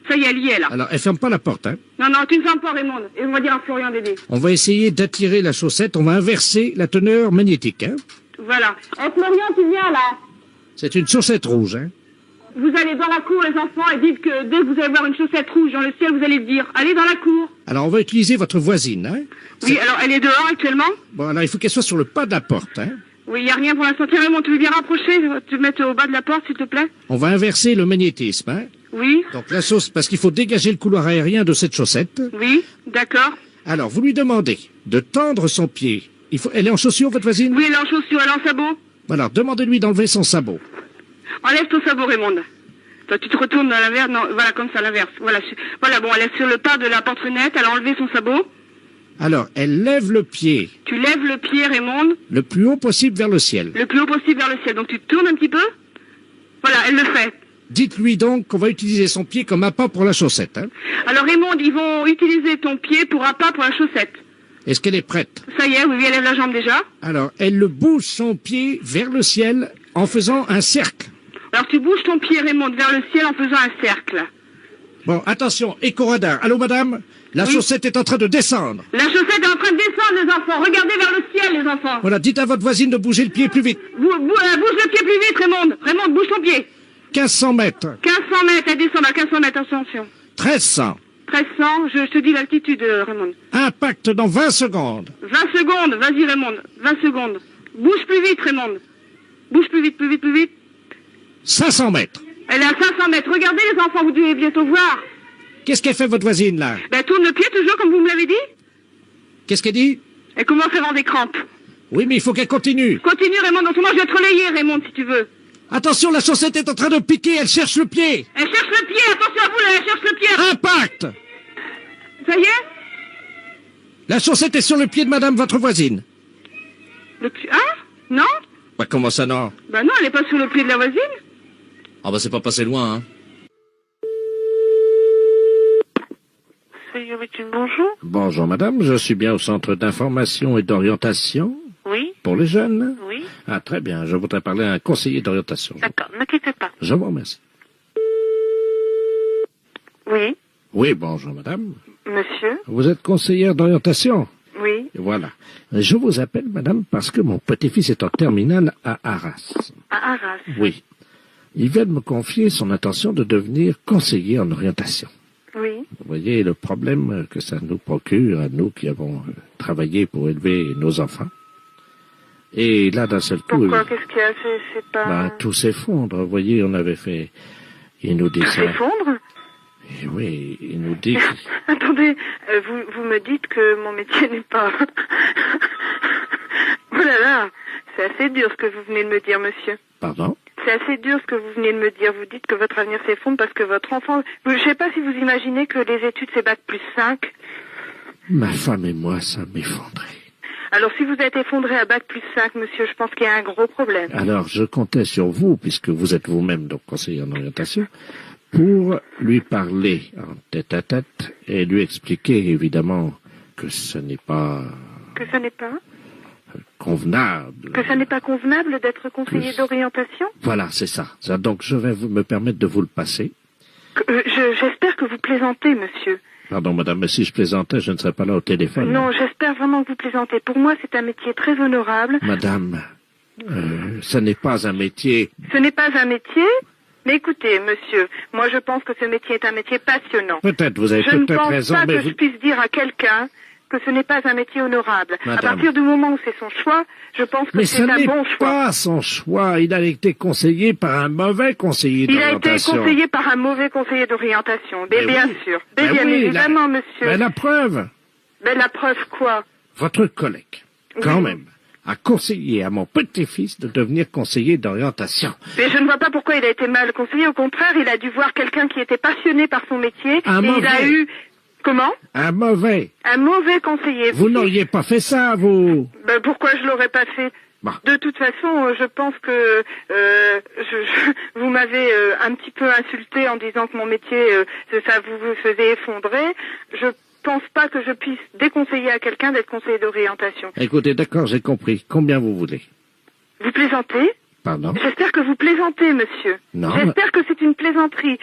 Ça y est, elle y est, là. Alors, elle ferme pas la porte, hein. Non, non, tu ne fermes pas, Raymond. Et on va dire à Florian d'aider. On va essayer d'attirer la chaussette. On va inverser la teneur magnétique, hein. Voilà. Florian, tu viens, là. C'est une chaussette rouge, hein. Vous allez dans la cour, les enfants, et dites que dès que vous allez voir une chaussette rouge dans le ciel, vous allez dire, allez dans la cour. Alors, on va utiliser votre voisine, hein. Oui, alors elle est dehors actuellement. Bon, alors, il faut qu'elle soit sur le pas de la porte, hein. Oui, il n'y a rien pour l'instant. Tiens, Raymond, tu veux bien rapprocher, te mettre au bas de la porte, s'il te plaît? On va inverser le magnétisme, hein. Oui. Donc, la sauce, parce qu'il faut dégager le couloir aérien de cette chaussette. Oui, d'accord. Alors, vous lui demandez de tendre son pied. Elle est en chaussure, votre voisine? Oui, elle est en chaussure, elle est en sabot. Voilà, demandez-lui d'enlever son sabot. Enlève ton sabot, Raymond. Toi, tu te retournes dans l'inverse, non, voilà, comme ça, l'inverse. Voilà, voilà, bon, elle est sur le pas de la porte-fenêtre, elle a enlevé son sabot. Alors, elle lève le pied. Tu lèves le pied, Raymond. Le plus haut possible vers le ciel. Le plus haut possible vers le ciel. Donc tu te tournes un petit peu. Voilà, elle le fait. Dites-lui donc qu'on va utiliser son pied comme appât pour la chaussette, hein. Alors, Raymond, ils vont utiliser ton pied pour appât pour la chaussette. Est-ce qu'elle est prête? Ça y est, oui, elle lève la jambe déjà. Alors, elle le bouge son pied vers le ciel en faisant un cercle. Alors tu bouges ton pied, Raymond, vers le ciel en faisant un cercle. Bon, attention, éco-radar. Allô, madame? La chaussette est en train de descendre. La chaussette est en train de descendre, les enfants. Regardez vers le ciel, les enfants. Voilà, dites à votre voisine de bouger le pied plus vite. Bouge le pied plus vite, Raymond. Raymond, bouge ton pied. 1500 mètres. 1500 mètres, elle descend à 1500 mètres, attention. 1300. 1300, je te dis l'altitude, Raymond. Impact dans 20 secondes. 20 secondes, vas-y, Raymond. 20 secondes. Bouge plus vite, Raymond. Bouge plus vite, plus vite, plus vite. 500 mètres. Elle est à 500 mètres. Regardez, les enfants, vous devez bientôt voir. Qu'est-ce qu'elle fait, votre voisine, là? Ben, tourne le pied toujours, comme vous me l'avez dit. Qu'est-ce qu'elle dit? Elle commence à avoir des crampes. Oui, mais il faut qu'elle continue. Continue, Raymond. Dans ce moment, je vais te relayer, Raymond, si tu veux. Attention, la chaussette est en train de piquer. Elle cherche le pied. Elle cherche le pied. Attention à vous, là, elle cherche le pied. Impact. Ça y est? La chaussette est sur le pied de madame, votre voisine. Le pied? Hein? Non? Bah, comment ça, non? Bah non, elle est pas sur le pied de la voisine. Ah bah c'est pas passé loin, hein. Bonjour. Bonjour, madame. Je suis bien au centre d'information et d'orientation. Oui. Pour les jeunes? Oui. Ah, très bien. Je voudrais parler à un conseiller d'orientation. D'accord, ne quittez pas. Je vous remercie. Oui, Oui, bonjour madame. monsieur. Vous êtes conseillère d'orientation? Oui. Voilà. Je vous appelle madame parce que mon petit-fils est en terminale à Arras. À Arras. Oui. Il vient de me confier son intention de devenir conseiller en orientation. Oui. Vous voyez le problème que ça nous procure à nous qui avons travaillé pour élever nos enfants. Et là, d'un seul coup, Pourquoi? Qu'est-ce qu'il y a? C'est pas... tout s'effondre. Vous voyez, on avait fait... Il nous dit Tout ça. s'effondre? Et oui, il nous dit... Attendez, vous me dites que mon métier n'est pas... Oh là là, c'est assez dur ce que vous venez de me dire, monsieur. Pardon? C'est assez dur ce que vous venez de me dire. Vous dites que votre avenir s'effondre parce que votre enfant... Je ne sais pas si vous imaginez que les études, c'est bac plus 5. Ma femme et moi, ça m'effondrait. Alors, si vous êtes effondré à bac plus 5, monsieur, je pense qu'il y a un gros problème. Alors, je comptais sur vous, puisque vous êtes vous-même donc conseiller en orientation, pour lui parler en tête-à-tête et lui expliquer, évidemment, que ce n'est pas Que ce n'est pas... convenable. Que ça n'est pas convenable d'être conseiller d'orientation? Voilà, c'est ça. Donc, je vais me permettre de vous le passer. J'espère que vous plaisantez, monsieur. Pardon, madame, mais si je plaisantais, je ne serais pas là au téléphone. Non, j'espère vraiment que vous plaisantez. Pour moi, c'est un métier très honorable. Madame, ce n'est pas un métier... Ce n'est pas un métier? Mais écoutez, monsieur, moi je pense que ce métier est un métier passionnant. Peut-être, vous avez Je ne peut-être pense raison, pas mais que je puisse dire à quelqu'un que ce n'est pas un métier honorable. Madame. À partir du moment où c'est son choix, je pense que Mais c'est ce un n'est bon choix. pas son choix. Il a été conseillé par un mauvais conseiller Il a été d'orientation. conseillé par un mauvais conseiller d'orientation. Mais Mais bien oui. sûr. Mais Mais bien oui, évidemment, monsieur. Mais la preuve, Mais la preuve quoi? votre collègue, quand Oui. même, a conseillé à mon petit-fils de devenir conseiller d'orientation. Mais je ne vois pas pourquoi il a été mal conseillé. Au contraire, il a dû voir quelqu'un qui était passionné par son métier. Un et il a mauvais. eu... Comment? Un mauvais. Un mauvais conseiller. Vous n'auriez pas fait ça, vous. Ben, pourquoi je l'aurais pas fait? Bon. De toute façon, je pense que vous m'avez un petit peu insulté en disant que mon métier, ça vous faisait effondrer. Je pense pas que je puisse déconseiller à quelqu'un d'être conseiller d'orientation. Écoutez, d'accord, j'ai compris. Combien vous voulez? Vous plaisantez? Pardon? J'espère que vous plaisantez, monsieur. Non. J'espère que c'est une plaisanterie.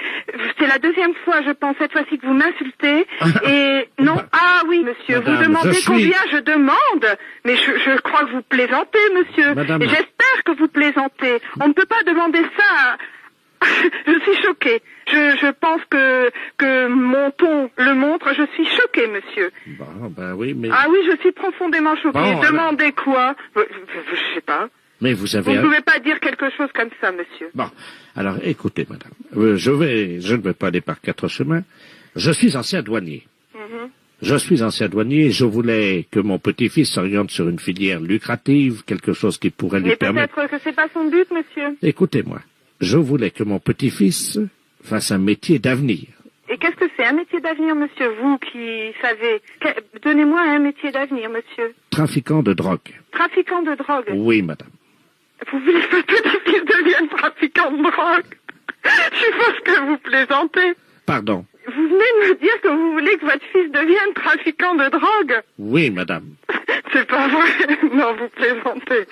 C'est la deuxième fois, je pense, cette fois-ci que vous m'insultez. Et non, ah oui, monsieur, Madame, vous demandez je suis- combien je demande. Mais je crois que vous plaisantez, monsieur. Madame. Et j'espère que vous plaisantez. On ne peut pas demander ça. Je suis choquée. Je pense que mon ton le montre. Je suis choquée, monsieur. Bon, ben oui, mais... Ah oui, je suis profondément choquée. Bon, alors- Demandez quoi? Je sais pas. Mais vous avez... Vous ne pouvez pas dire quelque chose comme ça, monsieur. Bon, alors écoutez, madame, je ne vais pas aller par quatre chemins. Je suis ancien douanier. Mhm. Je suis ancien douanier et je voulais que mon petit-fils s'oriente sur une filière lucrative, quelque chose qui pourrait lui Mais permettre... peut-être que c'est pas son but, monsieur. Écoutez-moi, je voulais que mon petit-fils fasse un métier d'avenir. Et qu'est-ce que c'est un métier d'avenir, monsieur, vous qui savez? Donnez-moi un métier d'avenir, monsieur. Trafiquant de drogue. Trafiquant de drogue. Oui, madame. Vous voulez que votre petit-fils devienne trafiquant de drogue? Je suppose que vous plaisantez. Pardon. Vous venez de me dire que vous voulez que votre fils devienne trafiquant de drogue? Oui, madame. C'est pas vrai. Non, vous plaisantez.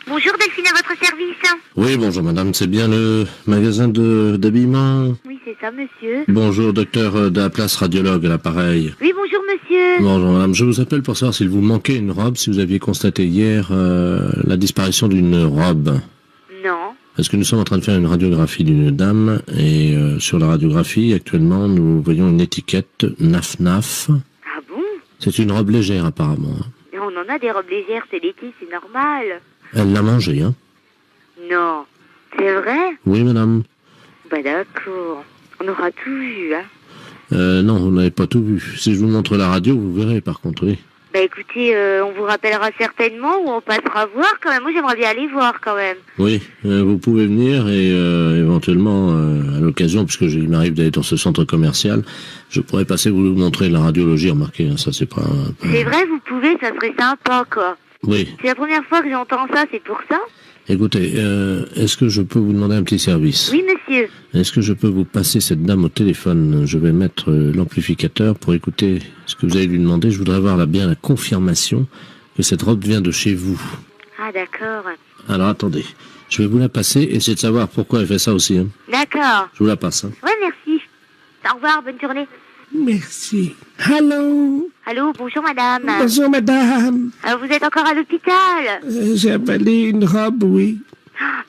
Bonjour Delphine, à votre service. Oui, bonjour madame, c'est bien le magasin d'habillement? Oui, c'est ça, monsieur. Bonjour, docteur Daplace, radiologue à l'appareil. Oui, bonjour monsieur. Bonjour madame, je vous appelle pour savoir s'il vous manquait une robe, si vous aviez constaté hier la disparition d'une robe. Non. Parce que nous sommes en train de faire une radiographie d'une dame, et sur la radiographie, actuellement, nous voyons une étiquette NAF-NAF. Ah bon? C'est une robe légère apparemment. Hein. Mais on en a des robes légères, c'est l'été, c'est normal. Elle l'a mangée, hein? Non. C'est vrai? Oui madame. Bah d'accord. On aura tout vu, hein. Non, vous n'avez pas tout vu. Si je vous montre la radio, vous verrez par contre, oui. Bah écoutez, on vous rappellera certainement ou on passera voir quand même. Moi j'aimerais bien aller voir quand même. Oui, vous pouvez venir et éventuellement, à l'occasion, puisque il m'arrive d'aller dans ce centre commercial, je pourrais passer vous montrer la radiologie, remarquez, hein, ça c'est pas... C'est vrai, vous pouvez, ça serait sympa quoi. Oui. C'est la première fois que j'entends ça, c'est pour ça? Écoutez, est-ce que je peux vous demander un petit service? Oui monsieur. Est-ce que je peux vous passer cette dame au téléphone? Je vais mettre l'amplificateur pour écouter ce que vous allez lui demander. Je voudrais avoir bien la confirmation que cette robe vient de chez vous. Ah d'accord. Alors attendez, Je vais vous la passer, essayez de savoir pourquoi elle fait ça aussi. Hein. D'accord. Je vous la passe. Hein. Ouais, merci. Au revoir, bonne journée. Merci. Allô? Allô, bonjour madame. Bonjour madame. Vous êtes encore à l'hôpital? J'ai avalé une robe, oui.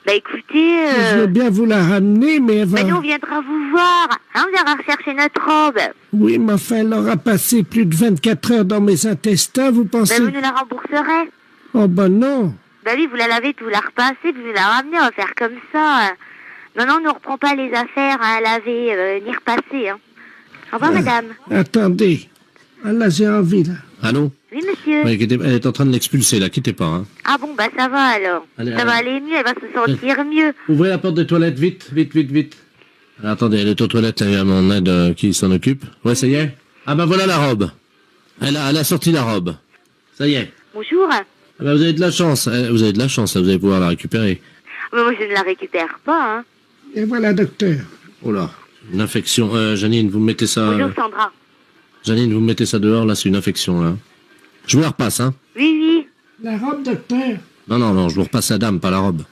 Bah écoutez... Je veux bien vous la ramener, mais elle va... Bah nous, on viendra vous voir. Hein, on viendra rechercher notre robe. Oui, mais enfin, elle aura passé plus de 24 heures dans mes intestins, vous pensez... Bah vous nous la rembourserez. Oh ben non. Bah oui, vous la lavez, vous la repassez, vous nous la ramenez, on va faire comme ça. Non, non, on ne reprend pas les affaires à laver ni repasser. Hein. Au revoir, madame. Attendez. Ah, là, j'ai envie, là. Allô? Oui, monsieur. Ouais, elle est en train de l'expulser, là, quittez pas. Hein. Ah bon, bah ça va alors. Allez, ça va aller mieux, elle va se sentir mieux. Ouvrez la porte des toilettes, vite, vite, vite, vite. Alors, attendez, elle est aux toilettes, il y a mon aide qui s'en occupe. Ouais, ça y est? Ah ben voilà la robe. Elle a sorti la robe. Ça y est. Bonjour. Ah ben, vous avez de la chance, vous avez de la chance, vous allez pouvoir la récupérer. Mais moi, je ne la récupère pas, hein. Et voilà, docteur. Oh là, une infection. Janine, vous mettez ça... Bonjour, Sandra. Janine, vous mettez ça dehors, là, c'est une infection, là. Je vous la repasse, hein. Oui, oui. La robe, docteur. Non, non, non, je vous repasse la dame, pas la robe.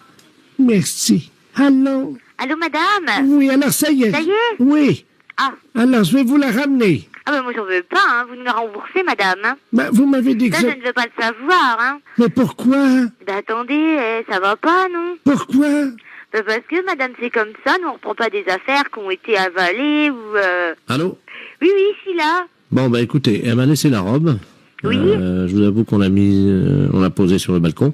Merci. Allô? Allô, madame? Oui, alors ça y est. Ça y est? Oui. Ah. Alors, je vais vous la ramener. Ah ben moi, j'en veux pas, hein. Vous nous la remboursez, madame. Hein. Bah, vous m'avez dit que Ça, je ne veux pas le savoir, hein. Mais pourquoi? Bah attendez, ça va pas, non? Pourquoi? Bah parce que, madame, c'est comme ça, nous on reprend pas des affaires qui ont été avalées ou... Allô? Oui, oui, je suis là. Bon, bah écoutez, elle m'a laissé la robe. Oui. Je vous avoue qu'on l'a on l'a posée sur le balcon.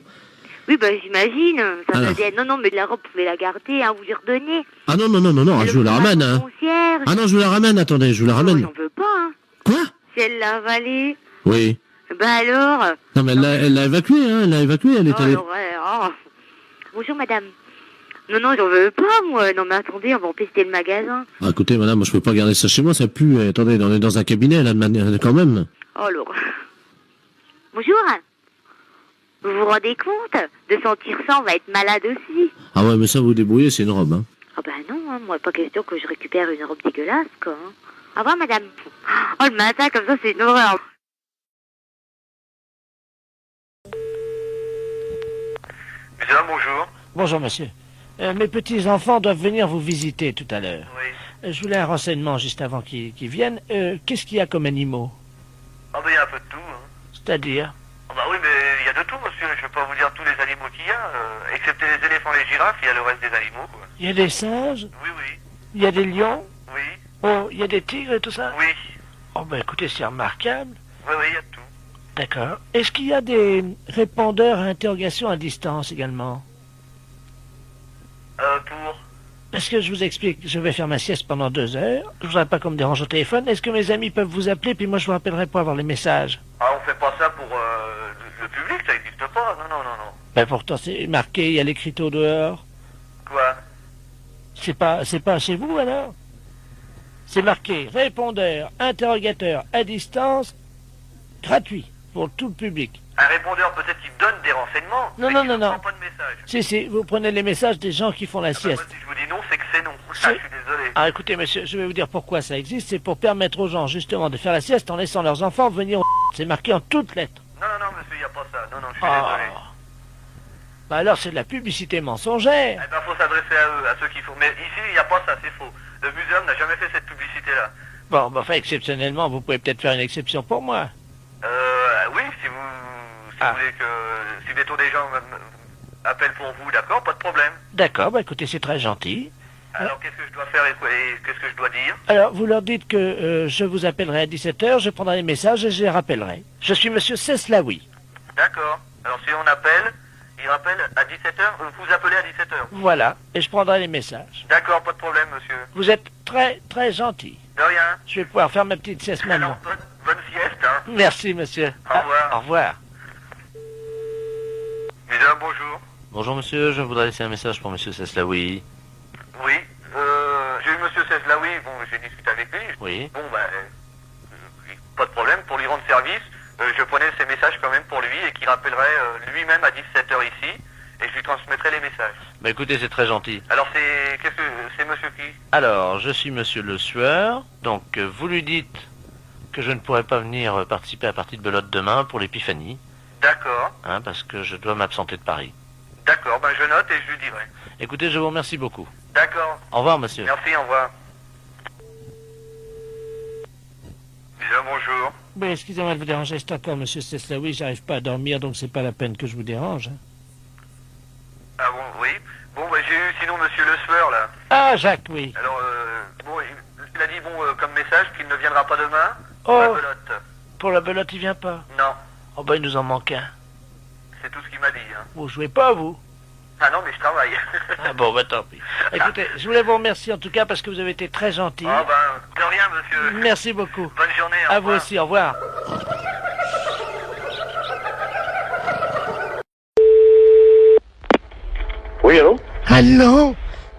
Oui, bah j'imagine. Ça Alors. veut dire, non, mais de la robe, vous pouvez la garder, hein, vous lui redonnez. Ah non, non, non, non, non, je vous la ramène, hein. Concierge. Ah non, je vous la ramène, attendez, je vous la ramène. J'en veux pas, hein. Quoi? Si elle l'a avalée. Oui. Bah alors. Non, mais elle l'a évacuée, hein, elle l'a évacuée, elle est Oh, allée... l'horreur. Bonjour, madame. Non, non, j'en veux pas, moi. Non, mais attendez, on va empester le magasin. Ah, écoutez, madame, moi, je peux pas garder ça chez moi, ça pue. Attendez, on est dans un cabinet, là, quand même. Oh, l'horreur. Bonjour. Vous vous rendez compte? De sentir ça, on va être malade aussi. Ah ouais, mais ça, vous débrouillez, c'est une robe, hein. Ah bah non, hein, moi, pas question que je récupère une robe dégueulasse, quoi. Hein. Au revoir, madame. Oh, le matin, comme ça, c'est une horreur. Monsieur, bonjour. Bonjour, monsieur. Mes petits-enfants doivent venir vous visiter tout à l'heure. Oui. Je voulais un renseignement juste avant qu'ils viennent. Qu'est-ce qu'il y a comme animaux? Ah ben il y a un peu de tout. Hein. C'est-à-dire? Ah bah oui, mais il y a de tout, monsieur. Je peux pas vous dire tous les animaux qu'il y a. Excepté les éléphants et les girafes, il y a le reste des animaux, quoi. Il y a des singes? Oui, oui. Il y a des lions? Oui. Oh, il y a des tigres et tout ça? Oui. Oh, ben écoutez, c'est remarquable. Oui, oui, il y a de tout. D'accord. Est-ce qu'il y a des répondeurs à interrogation à distance également? Pour... Parce que je vous explique, je vais faire ma sieste pendant 2 heures. Je voudrais pas qu'on me dérange au téléphone. Est-ce que mes amis peuvent vous appeler, puis moi je vous rappellerai pour avoir les messages? Ah, on fait pas ça pour le public, ça n'existe pas. Non, non, non, non. Ben pourtant c'est marqué, il y a l'écriteau dehors. Quoi? C'est pas chez vous alors? C'est marqué répondeur, interrogateur à distance, gratuit pour tout le public. Un répondeur, peut-être qu'il donne des renseignements. Non, mais non, qui non, ne non. prend pas de message. Si, vous prenez les messages des gens qui font la sieste. Moi, si je vous dis non, c'est que c'est non. Je suis désolé. Ah, écoutez, monsieur, je vais vous dire pourquoi ça existe. C'est pour permettre aux gens, justement, de faire la sieste en laissant leurs enfants venir au... C'est marqué en toutes lettres. Non, non, non, monsieur, il n'y a pas ça. Non, non, je suis Ah. désolé. Bah alors, c'est de la publicité mensongère. Eh ben, faut s'adresser à eux, à ceux qui font. Mais ici, il n'y a pas ça, c'est faux. Le muséum n'a jamais fait cette publicité-là. Bon, bah, enfin, exceptionnellement, vous pouvez peut-être faire une exception pour moi. Oui, si vous voulez que... Si bientôt des gens appellent pour vous, d'accord, pas de problème. D'accord, bah écoutez, c'est très gentil. Alors, qu'est-ce que je dois faire et qu'est-ce que je dois dire? Alors, vous leur dites que je vous appellerai à 17h, je prendrai les messages et je les rappellerai. Je suis monsieur Seslaoui. D'accord. Alors, si on appelle, il rappelle à 17h, vous appelez à 17h. Voilà, et je prendrai les messages. D'accord, pas de problème, monsieur. Vous êtes très, très gentil. De rien. Je vais pouvoir faire ma petite sieste maintenant. Bonne sieste, hein. Merci, monsieur. Au revoir. Au revoir. Mesdames, bonjour. Bonjour monsieur, je voudrais laisser un message pour monsieur Seslaoui. Oui, j'ai eu monsieur Seslaoui, bon, j'ai discuté avec lui. Oui. Bon, bah, pas de problème, pour lui rendre service, je prenais ses messages quand même pour lui et qu'il rappellerait lui-même à 17h ici et je lui transmettrai les messages. Bah écoutez, c'est très gentil. Alors c'est monsieur qui? Alors, je suis monsieur Le Sueur, donc vous lui dites que je ne pourrai pas venir participer à la partie de belote demain pour l'épiphanie. D'accord. Hein, parce que je dois m'absenter de Paris. D'accord, ben je note et je lui dirai. Écoutez, je vous remercie beaucoup. D'accord. Au revoir, monsieur. Merci, au revoir. Bien, bonjour. Ben, excusez-moi de vous déranger, c'est encore monsieur Steslaoui, j'arrive pas à dormir, donc c'est pas la peine que je vous dérange. Ah bon, oui. Bon, bah j'ai eu sinon monsieur Le Sueur, là. Ah, Jacques, oui. Alors, bon, il a dit, bon, comme message, qu'il ne viendra pas demain. Oh. La belote. Pour la belote, il vient pas? Non. Oh ben, il nous en manque un. C'est tout ce qu'il m'a dit, hein. Vous jouez pas, vous? Ah non, mais je travaille. Ah bon, bah tant pis. Écoutez, je voulais vous remercier en tout cas parce que vous avez été très gentil. Ah ben, de rien, monsieur. Merci beaucoup. Bonne journée, au À revoir. vous aussi, au revoir. Oui, allô? Allô?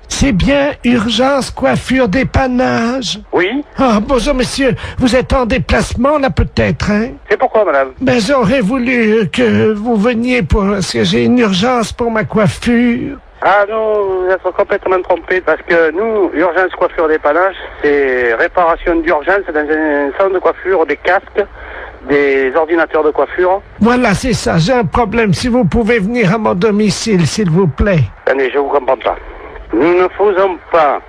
C'est bien Urgence Coiffure Dépannage? Oui. Ah, bonjour monsieur. Vous êtes en déplacement là peut-être, hein? C'est pourquoi, madame? Ben j'aurais voulu que vous veniez parce que j'ai une urgence pour ma coiffure. Ah non, vous êtes complètement trompé parce que nous, Urgence Coiffure Dépannage, c'est réparation d'urgence dans un salon de coiffure, des casques, des ordinateurs de coiffure. Voilà, c'est ça. J'ai un problème. Si vous pouvez venir à mon domicile, s'il vous plaît. Attendez, je vous comprends pas. Nous ne faisons pas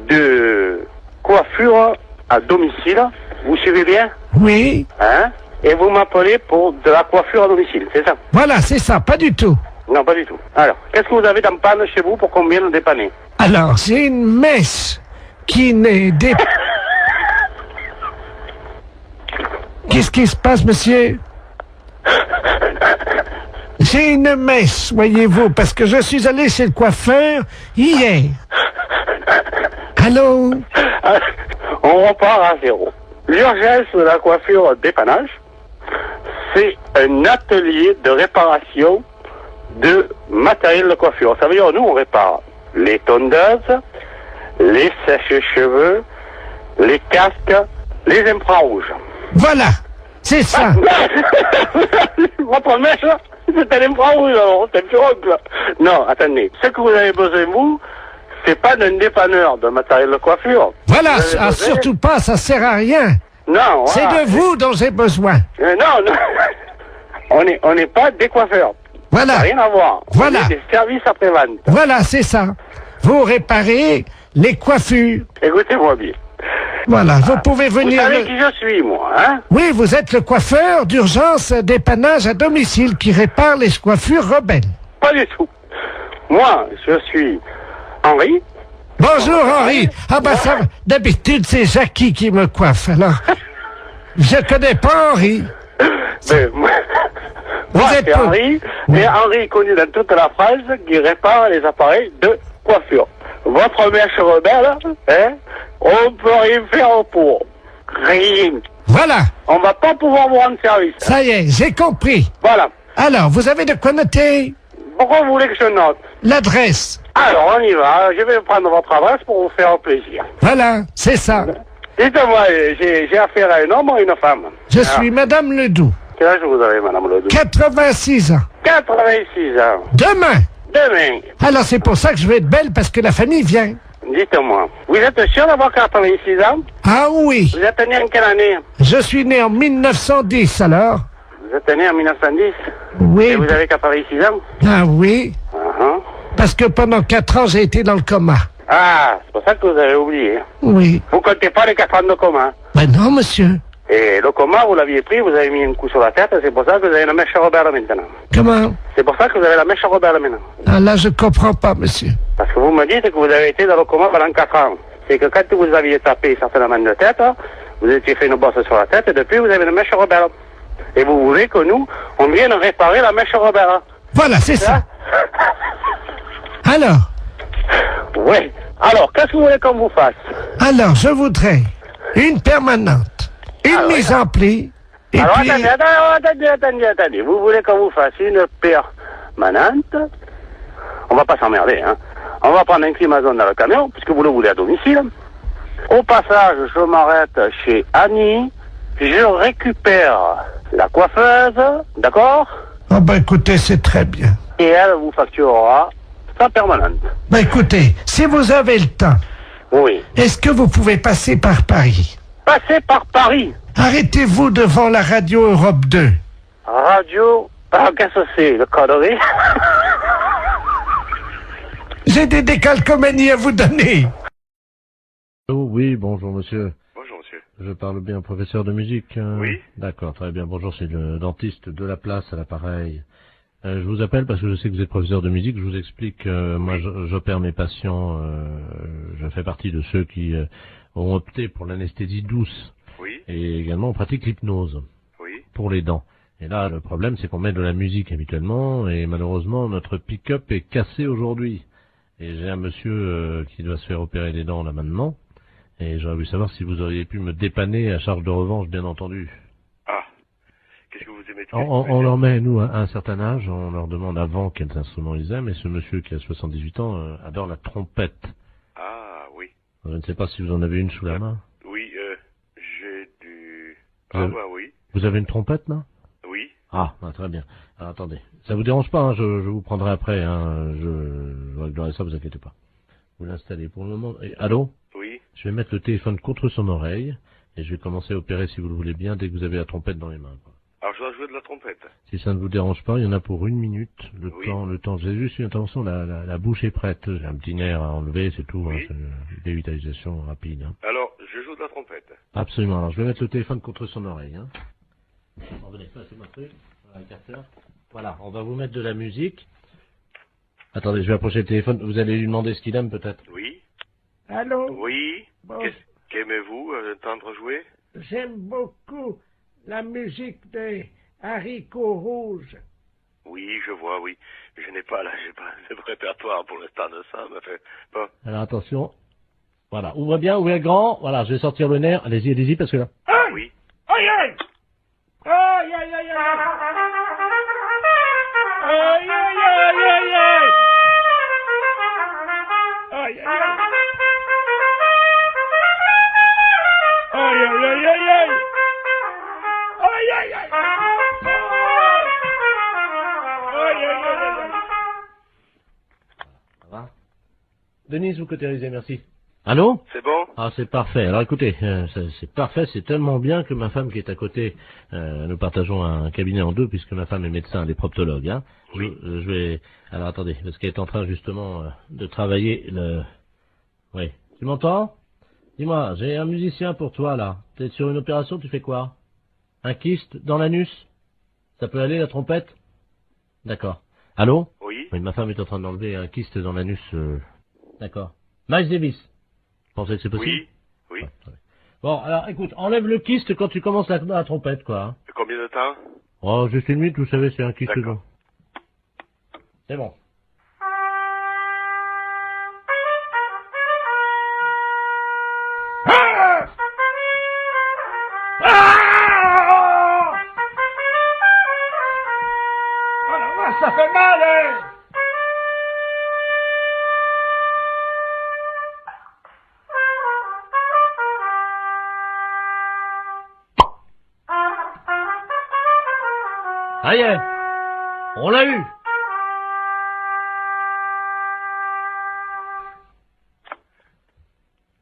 de coiffure à domicile. Vous suivez bien? Oui. Hein? Et vous m'appelez pour de la coiffure à domicile, c'est ça? Voilà, c'est ça. Pas du tout. Non, pas du tout. Alors, qu'est-ce que vous avez dans panne chez vous pour qu'on vienne dépanner? Alors, j'ai une mèche qui n'est dé... Qu'est-ce qui se passe, monsieur? J'ai une mèche, voyez-vous, parce que je suis allé chez le coiffeur hier. Allô? On repart à zéro. L'urgence de la coiffure dépannage, c'est un atelier de réparation de matériel de coiffure. Ça veut dire, nous, on répare les tondeuses, les sèches-cheveux, les casques, les infrarouges. Voilà, c'est ça. Votre mèche, c'est un infrarouge, alors, c'est un pirogue, là. Non, attendez. Ce que vous avez besoin, vous, c'est pas d'un dépanneur de matériel de coiffure. Voilà, ah, surtout pas, ça sert à rien. Non, c'est voilà. de vous dont j'ai besoin. Non, non. On n'est pas des coiffeurs. Voilà. Ça n'a rien à voir. Voilà. On est des services après-vente. Voilà, c'est ça. Vous réparez les coiffures. Écoutez-moi bien. Voilà, vous pouvez venir... Vous savez qui je suis, moi, hein? Oui, vous êtes le coiffeur d'urgence dépannage à domicile qui répare les coiffures rebelles. Pas du tout. Moi, je suis Henri. Bonjour Henri. Ah bah ça, d'habitude c'est Jackie qui me coiffe, alors... Je connais pas Henri. Mais, moi, c'est Henri, mais Henri connu dans toute la France qui répare les appareils de coiffure. Votre mèche rebelle, hein, on peut rien faire pour. Rien. Voilà. On va pas pouvoir vous rendre service. Ça y est, j'ai compris. Voilà. Alors, vous avez de quoi noter? Pourquoi vous voulez que je note? L'adresse. Alors, on y va. Je vais prendre votre adresse pour vous faire plaisir. Voilà, c'est ça. Dites-moi, j'ai affaire à un homme ou à une femme? Je suis Madame Ledoux. Quel âge vous avez, Madame Ledoux? 86 ans. 86 ans. Demain. Demain. Alors c'est pour ça que je vais être belle, parce que la famille vient. Dites-moi, vous êtes sûr d'avoir 86 ans? Ah oui. Vous êtes né en quelle année? Je suis né en 1910, alors. Vous êtes né en 1910? Oui. Et vous avez 86 ans? Ah oui. Uh-huh. Parce que pendant 4 ans, j'ai été dans le coma. Ah, c'est pour ça que vous avez oublié. Oui. Vous comptez pas les 4 ans de coma? Ben non, monsieur. Et le coma, vous l'aviez pris, vous avez mis un coup sur la tête, c'est pour ça que vous avez la mèche rebelle maintenant. Comment? C'est pour ça que vous avez la mèche rebelle maintenant. Ah là, je comprends pas, monsieur. Parce que vous me dites que vous avez été dans le coma pendant 4 ans. C'est que quand vous aviez tapé certainement de tête, vous étiez fait une bosse sur la tête, et depuis, vous avez une mèche rebelle. Et vous voulez que nous, on vienne réparer la mèche rebelle. Voilà, c'est ça. Alors? Oui. Alors, qu'est-ce que vous voulez qu'on vous fasse? Alors, je voudrais une permanente, une mise en pli, et alors, puis... attendez. Vous voulez qu'on vous fasse une permanente? On va pas s'emmerder, hein. On va prendre un climason dans le camion, puisque vous le voulez à domicile. Au passage, je m'arrête chez Annie, je récupère la coiffeuse, d'accord? Ah ben écoutez, c'est très bien. Et elle vous facturera sa permanente. Ben écoutez, si vous avez le temps, oui. Est-ce que vous pouvez passer par Paris? Passer par Paris? Arrêtez-vous devant la radio Europe 2. Radio... Ah, qu'est-ce que c'est, le connerie? J'ai des décalcomanies à vous donner. Oh, oui, bonjour monsieur. Bonjour, monsieur. Je parle bien au professeur de musique. Oui. D'accord, très bien. Bonjour, c'est le dentiste de la place à l'appareil. Je vous appelle parce que je sais que vous êtes professeur de musique. Je vous explique, moi j'opère mes patients, je fais partie de ceux qui ont opté pour l'anesthésie douce. Oui. Et également on pratique l'hypnose. Oui. Pour les dents. Et là, le problème, c'est qu'on met de la musique habituellement, et malheureusement, notre pick-up est cassé aujourd'hui. Et j'ai un monsieur qui doit se faire opérer les dents là maintenant, et j'aurais voulu savoir si vous auriez pu me dépanner à charge de revanche, bien entendu. Ah. Qu'est-ce que vous aimez de On leur met, nous, à un certain âge, on leur demande avant quels instruments ils aiment, et ce monsieur qui a 78 ans adore la trompette. Ah, oui. Je ne sais pas si vous en avez une sous la main. Oui, j'ai du... Vous Ah, avez- bah oui. Vous avez une trompette, là? Oui. Ah, très bien. Alors, attendez. Ça vous dérange pas, hein, je vous prendrai après, hein, je réglerai ça, vous inquiétez pas. Vous l'installez pour le moment. Et, allô? Oui. Je vais mettre le téléphone contre son oreille, et je vais commencer à opérer, si vous le voulez bien, dès que vous avez la trompette dans les mains, quoi. Alors, je dois jouer de la trompette. Si ça ne vous dérange pas, il y en a pour 1 minute. Le Oui. temps, j'ai juste une intervention, la bouche est prête. J'ai un petit nerf à enlever, c'est tout, hein, c'est une dévitalisation rapide, hein. Alors, je joue de la trompette. Absolument. Alors, je vais mettre le téléphone contre son oreille, hein. Bon, venez, passez-moi le truc. Voilà, le capteur. Voilà, on va vous mettre de la musique. Attendez, je vais approcher le téléphone. Vous allez lui demander ce qu'il aime, peut-être. Oui. Allô? Oui. Bon. Qu'aimez-vous entendre jouer? J'aime beaucoup la musique des haricots rouges. Oui, je vois, oui. Je n'ai pas, là, j'ai pas le répertoire pour l'instant de ça, mais fait... Bon. Alors, attention. Voilà, ouvrez bien, ouvrez grand. Voilà, je vais sortir le nerf. Allez-y, parce que là... Oui. Aïe, aïe! Aïe, aïe, aïe, aïe! Aïe, aïe, aïe, aïe, aïe! Aïe, aïe, aïe! Aïe, aïe, aïe, aïe, aïe! Aïe, aïe, aïe! Aïe, aïe, aïe, aïe! Ça va? Denise, vous cautérisez, merci. Allô? C'est bon? Ah, c'est parfait. Alors écoutez, c'est parfait, c'est tellement bien que ma femme qui est à côté, nous partageons un cabinet en deux puisque ma femme est médecin, elle est proctologue, hein. Oui. Je vais... Alors attendez, parce qu'elle est en train justement de travailler le... Oui. Tu m'entends? Dis-moi, j'ai un musicien pour toi là. T'es sur une opération, tu fais quoi? Un kyste dans l'anus? Ça peut aller, la trompette? D'accord. Allô? Oui. Oui, ma femme est en train d'enlever un kyste dans l'anus. D'accord. Miles Davis. Vous pensez que c'est possible? Oui. Oui. Ouais. Bon, alors écoute, enlève le kyste quand tu commences la trompette, quoi. Hein. Combien de temps? Oh, juste 1 minute, vous savez, c'est un kyste D'accord. long. C'est bon. Ça fait mal, hein? Ça y est, on l'a eu.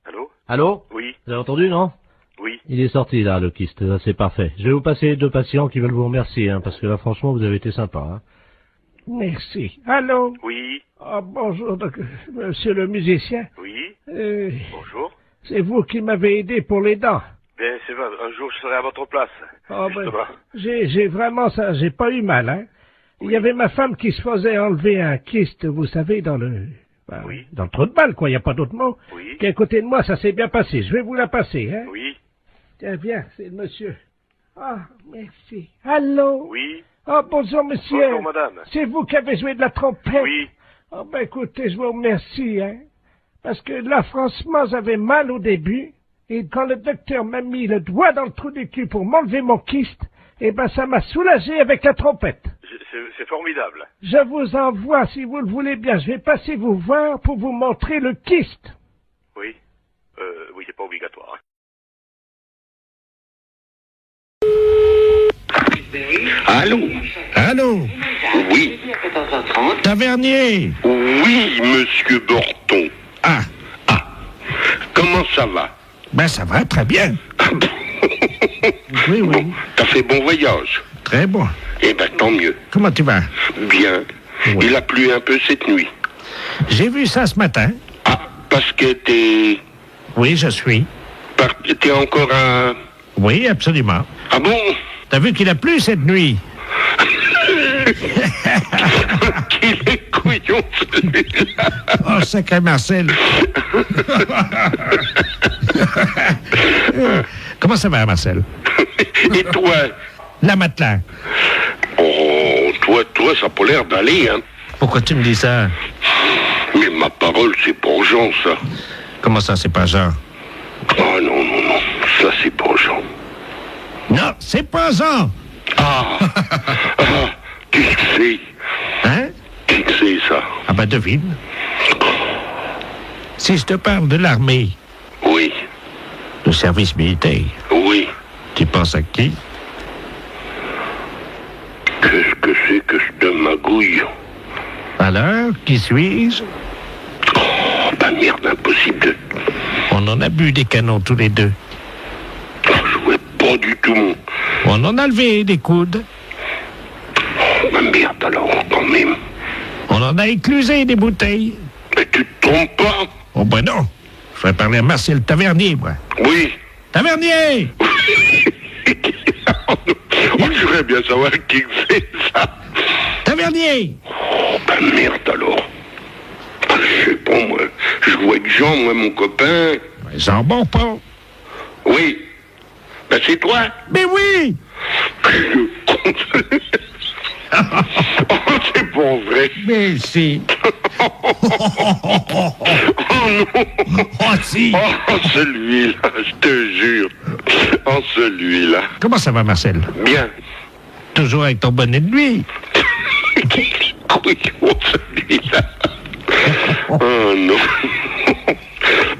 Allô? Allô? Oui. Vous avez entendu, non? Oui. Il est sorti, là, le kyste. Là, c'est parfait. Je vais vous passer 2 patients qui veulent vous remercier, hein, parce que là, franchement, vous avez été sympa, hein. Merci. Allô? Oui. Ah, bonjour, monsieur le musicien. Oui. Bonjour. C'est vous qui m'avez aidé pour les dents. Bien, c'est vrai, un jour je serai à votre place. Ah, ben, Justement. j'ai vraiment ça, j'ai pas eu mal, hein. Il y avait ma femme qui se faisait enlever un kyste, vous savez, dans le trou de balle, quoi, il n'y a pas d'autre mot. Oui. Qui est à côté de moi, ça s'est bien passé. Je vais vous la passer, hein. Oui. Tiens, viens, c'est le monsieur. Ah, merci. Allô? Oui. Ah, bonjour, monsieur. Bonjour, madame. C'est vous qui avez joué de la trompette? Oui. Ah, ben, écoutez, je vous remercie, hein. Parce que là, franchement, j'avais mal au début. Et quand le docteur m'a mis le doigt dans le trou du cul pour m'enlever mon kyste, eh ben, ça m'a soulagé avec la trompette. C'est formidable. Je vous envoie, si vous le voulez bien. Je vais passer vous voir pour vous montrer le kyste. Oui. Oui, c'est pas obligatoire. Hein. Allô? Allô? Oui. Tavernier? Oui, monsieur Borton. Ah. Comment ça va? Ben, ça va très bien. Oui, oui. T'as fait bon voyage? Très bon. Eh ben, tant mieux. Comment tu vas? Bien. Oui. Il a plu un peu cette nuit. J'ai vu ça ce matin. Ah, parce que t'es... Oui, je suis. T'es encore un... Oui, absolument. Ah bon? T'as vu qu'il a plu cette nuit? Qu'il est couillon, celui-là. Oh, sacré Marcel. Comment ça va, Marcel? Et toi? La matelas. Oh, toi, ça a pas l'air d'aller, hein. Pourquoi tu me dis ça? Mais ma parole, c'est pour Jean, ça. Comment ça, c'est pas Jean? Oh non, ça c'est pas Jean. Non, c'est pas Jean. Ah, qui que c'est? Hein? Qui que c'est, ça? Ah bah devine. Si je te parle de l'armée. Oui. Le service militaire. Oui. Tu penses à qui? Qu'est-ce que c'est que je te magouille? Alors, qui suis-je? Oh, bah merde, impossible de... On en a bu des canons tous les deux. Je vois pas du tout. On en a levé des coudes. Oh, bah merde alors, quand même. On en a éclusé des bouteilles. Mais tu te trompes pas? Oh ben non. Je vais parler à Marcel Tavernier, moi. Oui. Tavernier! Oh, je voudrais bien savoir qui c'est, ça. Tavernier! Oh, bah merde alors. Je sais pas, moi. Je vois avec Jean, moi, mon copain. Jean Bonpont. Oui. Ben, c'est toi. Mais oui! Oh, c'est pas vrai. Mais si. Oh non. Oh si. Oh, celui-là, je te jure. Oh, celui-là. Comment ça va, Marcel? Bien. Toujours avec ton bonnet de nuit. Couillon, celui-là. Oh non.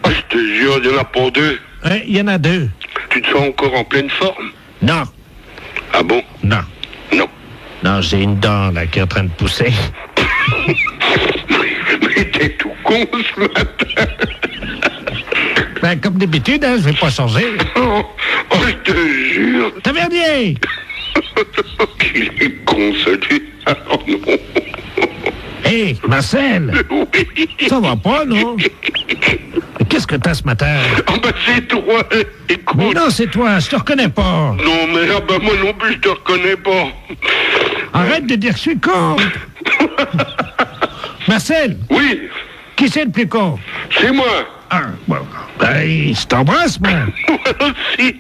Oh, je te jure, il y en a pas deux. Ouais, il y en a deux. Tu te sens encore en pleine forme? Non. Ah bon? Non. Non. Non, j'ai une dent, là, qui est en train de pousser. Mais t'es tout con ce matin. Ben, comme d'habitude, hein, je vais pas changer. Oh, je te jure. Tavernier! Qu'il est con, celui-là. Oh non. Hé, Marcel! Oui. Ça va pas, non? Qu'est-ce que t'as ce matin? Ah ben c'est toi, écoute. Mais non, c'est toi, je te reconnais pas. Non, mais ah ben moi non plus, je te reconnais pas. Arrête de dire que je suis con. Marcel? Oui. Qui c'est le plus con? C'est moi. Ah, bon. Ben, je t'embrasse, moi. Moi aussi.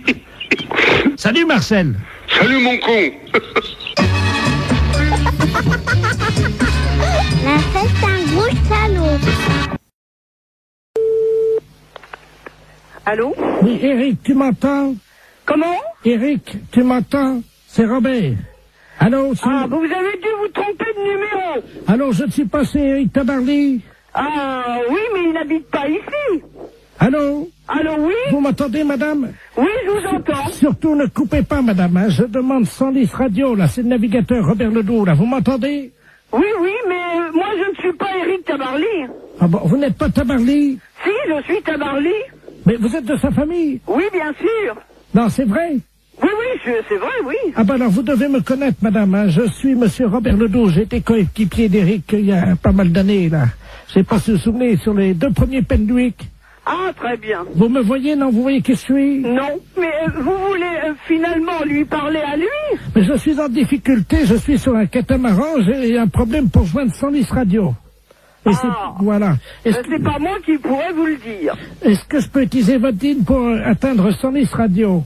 Salut, Marcel. Salut, mon con. La fête, c'est un gros salaud. Allô? Oui, Eric, tu m'entends? Comment? Eric, tu m'entends? C'est Robert. Allô? Ah, vous avez dû vous tromper de numéro. Allô, je ne suis pas, c'est Eric Tabarly. Ah, oui, mais il n'habite pas ici. Allô? Allô, oui? Vous m'entendez, madame? Oui, je vous entends. Surtout, ne coupez pas, madame. Hein. Je demande 110 radio, là. C'est le navigateur Robert Ledoux, là. Vous m'entendez? Oui, oui, mais moi, je ne suis pas Eric Tabarly. Ah bon, vous n'êtes pas Tabarly? Si, je suis Tabarly. Mais vous êtes de sa famille? Oui, bien sûr. Non, c'est vrai? Oui, oui, c'est vrai, oui. Ah ben alors, vous devez me connaître, madame. Hein. Je suis monsieur Robert Ledoux. J'ai été coéquipier d'Eric il y a pas mal d'années, là. Je sais pas si vous vous souvenez, sur les 2 premiers Penduic. Ah, très bien. Vous me voyez, non? Vous voyez qui je suis? Non, mais vous voulez finalement lui parler à lui? Mais je suis en difficulté. Je suis sur un catamaran. J'ai un problème pour joindre 110 radio. Et voilà. C'est pas moi qui pourrais vous le dire. Est-ce que je peux utiliser votre ligne pour atteindre 110 radio?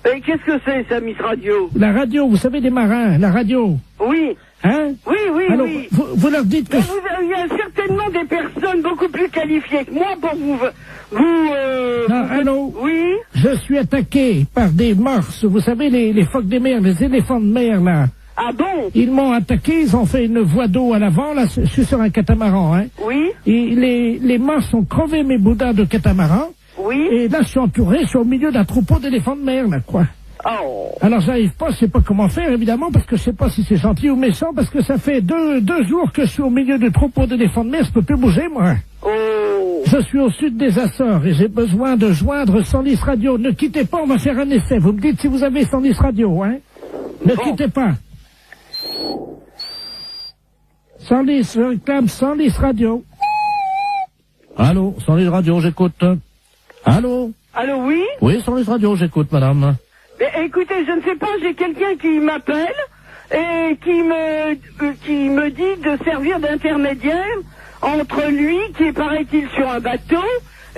Et qu'est-ce que c'est, ça, Miss Radio? La radio, vous savez, des marins, la radio. Oui. Hein? Oui, oui, alors, oui. Vous leur dites que... Il y a certainement des personnes beaucoup plus qualifiées que moi pour vous... Non, allô? Oui? Je suis attaqué par des morses, vous savez, les phoques des mers, les éléphants de mer, là. Ah bon? Ils m'ont attaqué, ils ont fait une voie d'eau à l'avant, là, je suis sur un catamaran, hein. Oui? Et les morses ont crevé mes boudins de catamaran. Oui? Et là, je suis entouré, je suis au milieu d'un troupeau d'éléphants de mer, là, quoi. Oh. Alors, j'arrive pas, je sais pas comment faire, évidemment, parce que je sais pas si c'est gentil ou méchant, parce que ça fait deux jours que je suis au milieu du troupeau d'éléphants de mer, je peux plus bouger, moi. Oh. Je suis au sud des Açores et j'ai besoin de joindre 110 radio. Ne quittez pas, on va faire un essai. Vous me dites si vous avez 110 radio, hein? Ne quittez pas. 110, je réclame 110 radio. Allô, 110 radio, j'écoute. Allô? Allô, oui? Oui, 110 radio, j'écoute, madame. Mais, écoutez, je ne sais pas, j'ai quelqu'un qui m'appelle et qui me dit de servir d'intermédiaire entre lui, qui est, paraît-il, sur un bateau,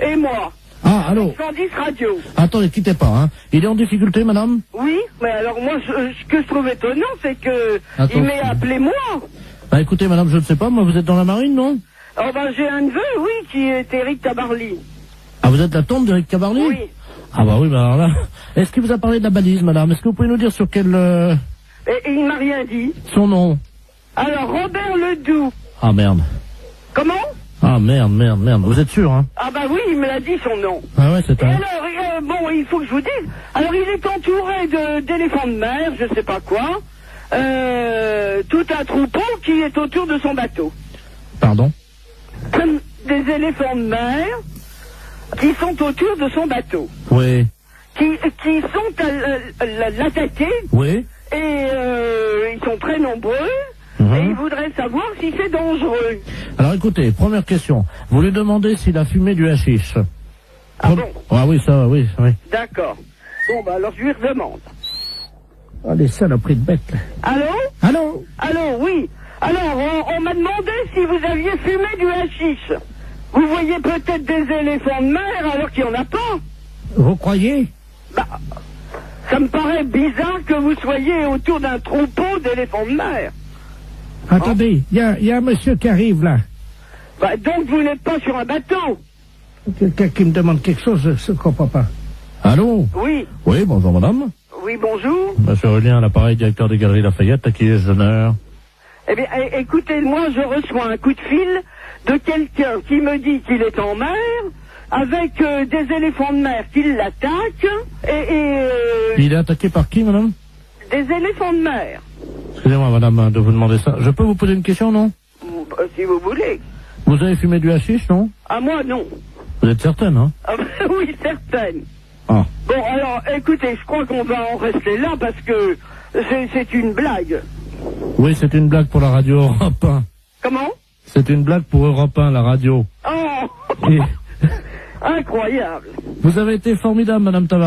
et moi. Ah, allô? 110 radio. Attendez, quittez pas, hein. Il est en difficulté, madame? Oui, mais alors moi, ce que je trouve étonnant, c'est que Attends, il m'ait appelé moi. Bah écoutez, madame, je ne sais pas, moi, vous êtes dans la marine, non? Oh ben, j'ai un neveu, oui, qui est Éric Tabarly. Ah, vous êtes la tante d'Éric Cabarly? Oui. Ah bah oui, bah alors là... Est-ce qu'il vous a parlé de la balise, madame? Est-ce que vous pouvez nous dire sur quel... Et il m'a rien dit. Son nom? Alors, Robert Ledoux. Ah, merde. Comment? Ah, merde. Vous êtes sûr, hein? Ah bah oui, il me l'a dit, son nom. Ah ouais, c'est Et un... alors, bon, il faut que je vous dise. Alors, il est entouré d'éléphants de mer, je sais pas quoi. Tout un troupeau qui est autour de son bateau. Pardon? Des éléphants de mer qui sont autour de son bateau. Oui. Qui sont à l'attaquer. Oui. Et ils sont très nombreux. Et ils voudraient savoir si c'est dangereux. Alors écoutez, première question. Vous lui demandez s'il a fumé du hashish. Ah bon? Ah oui, ça, oui. D'accord. Bon, bah alors je lui redemande. Oh, les saloperies de bêtes, là. Allô? Allô, oui. Alors, on m'a demandé si vous aviez fumé du hashish. Vous voyez peut-être des éléphants de mer alors qu'il n'y en a pas. Vous croyez? Bah, ça me paraît bizarre que vous soyez autour d'un troupeau d'éléphants de mer. Attendez, il y a un monsieur qui arrive, là. Bah, donc vous n'êtes pas sur un bateau. Quelqu'un qui me demande quelque chose, je ne comprends pas. Allô? Oui. Oui, bonjour madame. Oui, bonjour. Monsieur Aurélien, à l'appareil, directeur des Galeries Lafayette, à qui ai-je l'honneur? Eh bien, écoutez, moi, je reçois un coup de fil de quelqu'un qui me dit qu'il est en mer, avec des éléphants de mer qui l'attaquent, Il est attaqué par qui, madame? Des éléphants de mer. Excusez-moi, madame, de vous demander ça. Je peux vous poser une question, non? Si vous voulez. Vous avez fumé du hashish, non? À moi, non. Vous êtes certaine, hein? Ah, oui, certaine. Ah. Bon, alors, écoutez, je crois qu'on va en rester là parce que c'est une blague. Oui, c'est une blague pour la radio Europe 1. Comment? C'est une blague pour Europe 1, la radio. Oh! Et Incroyable. vous avez été formidable, madame Tavar.